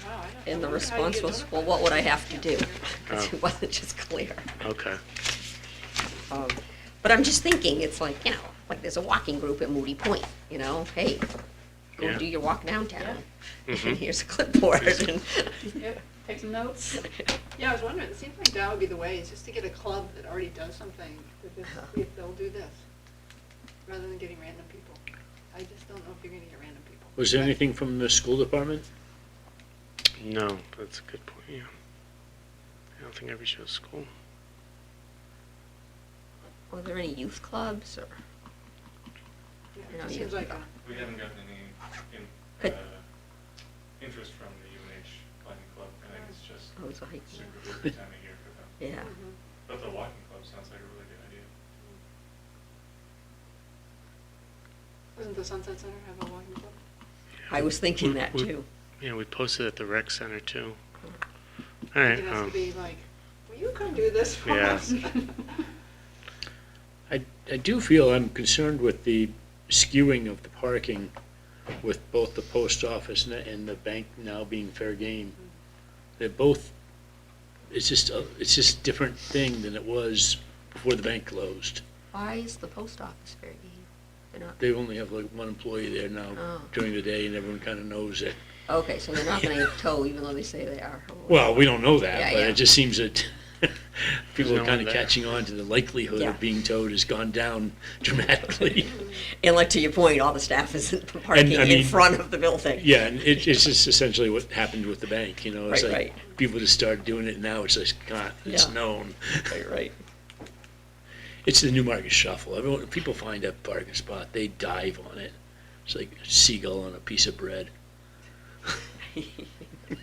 Wow, I don't. and the I wonder how you response get was, well, notified. what would I have to do? Oh. Because it wasn't just clear. Okay, But I'm just thinking, it's like, you know, like there's a walking group at Moody Point, you know, hey, go Yeah. do your walk downtown. Mhm. And here's a clipboard and, Yep, take some notes. Yeah, I was wondering, it seems like that would be the way, is just to get a club that already does something, to just see if they'll do this, rather than getting random people. I just don't know if you're gonna get random people. Was there anything from the school department? no, that's a good point, yeah. I don't think I reached out to school. were there any youth clubs or? Yeah, You know, it you- seems like, We haven't gotten any Good. interest from the UNH planning club. I think it's just Oh, it's like, super busy time of year for them. yeah. But the walking club sounds like a really good idea. doesn't the Sunset Center have a walking club? I was thinking that We- too. Yeah, we posted at the rec center too. All right, It has to be like, will you come do this for Yeah. us? I do feel I'm concerned with the skewing of the parking with both the post office and the bank now being fair game. They're both, it's just a different thing than it was before the bank closed. Why is the post office fair game? They're not, They only have like one employee there now Oh. during the day and everyone kind of knows it. okay, so they're not gonna tow even though they say they are. Well, we don't know that, Yeah, but yeah. it just seems that people no are kind one of there. catching on to the likelihood Yeah. of being towed has gone down dramatically. And like to your point, all the staff isn't parking I in mean- front of the building. Yeah, and it's just essentially what happened with the bank, you know, it's Right, like, right. people just started doing it now, it's like, God, it's Yeah. known. Right. It's the Newmarket shuffle, everyone, people find a parking spot, they dive on it. It's like a seagull on a piece of bread.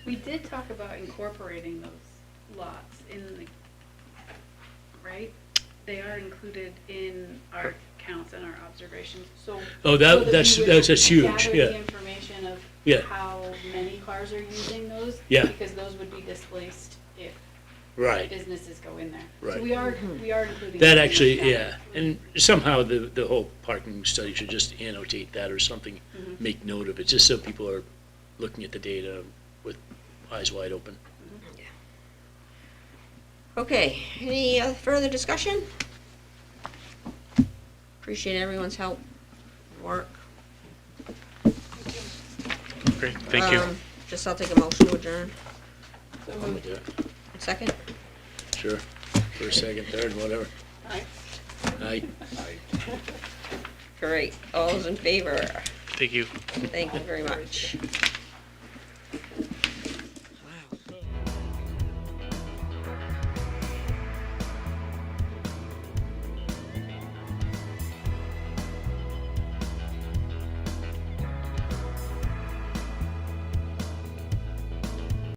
We did talk about incorporating those lots in the, right? They are included in our counts and our observations, so. Oh, so that that's we would huge, Gather yeah. the information of Yeah. how many cars are using those. Yeah. Because those would be displaced if Right, businesses go in there. Right. So we are including. that in actually, count. yeah, and somehow the whole parking study should just annotate that or something, Mhm. make note of it, just so people are looking at the data with eyes wide open. Okay, any further discussion? Appreciate everyone's help, work. great, thank you. Just I'll take a motion to adjourn. I'm with that. Second? Sure, first, second, third, whatever. Aye. Aye. Great. All those in favor? Thank you. Thank you very much.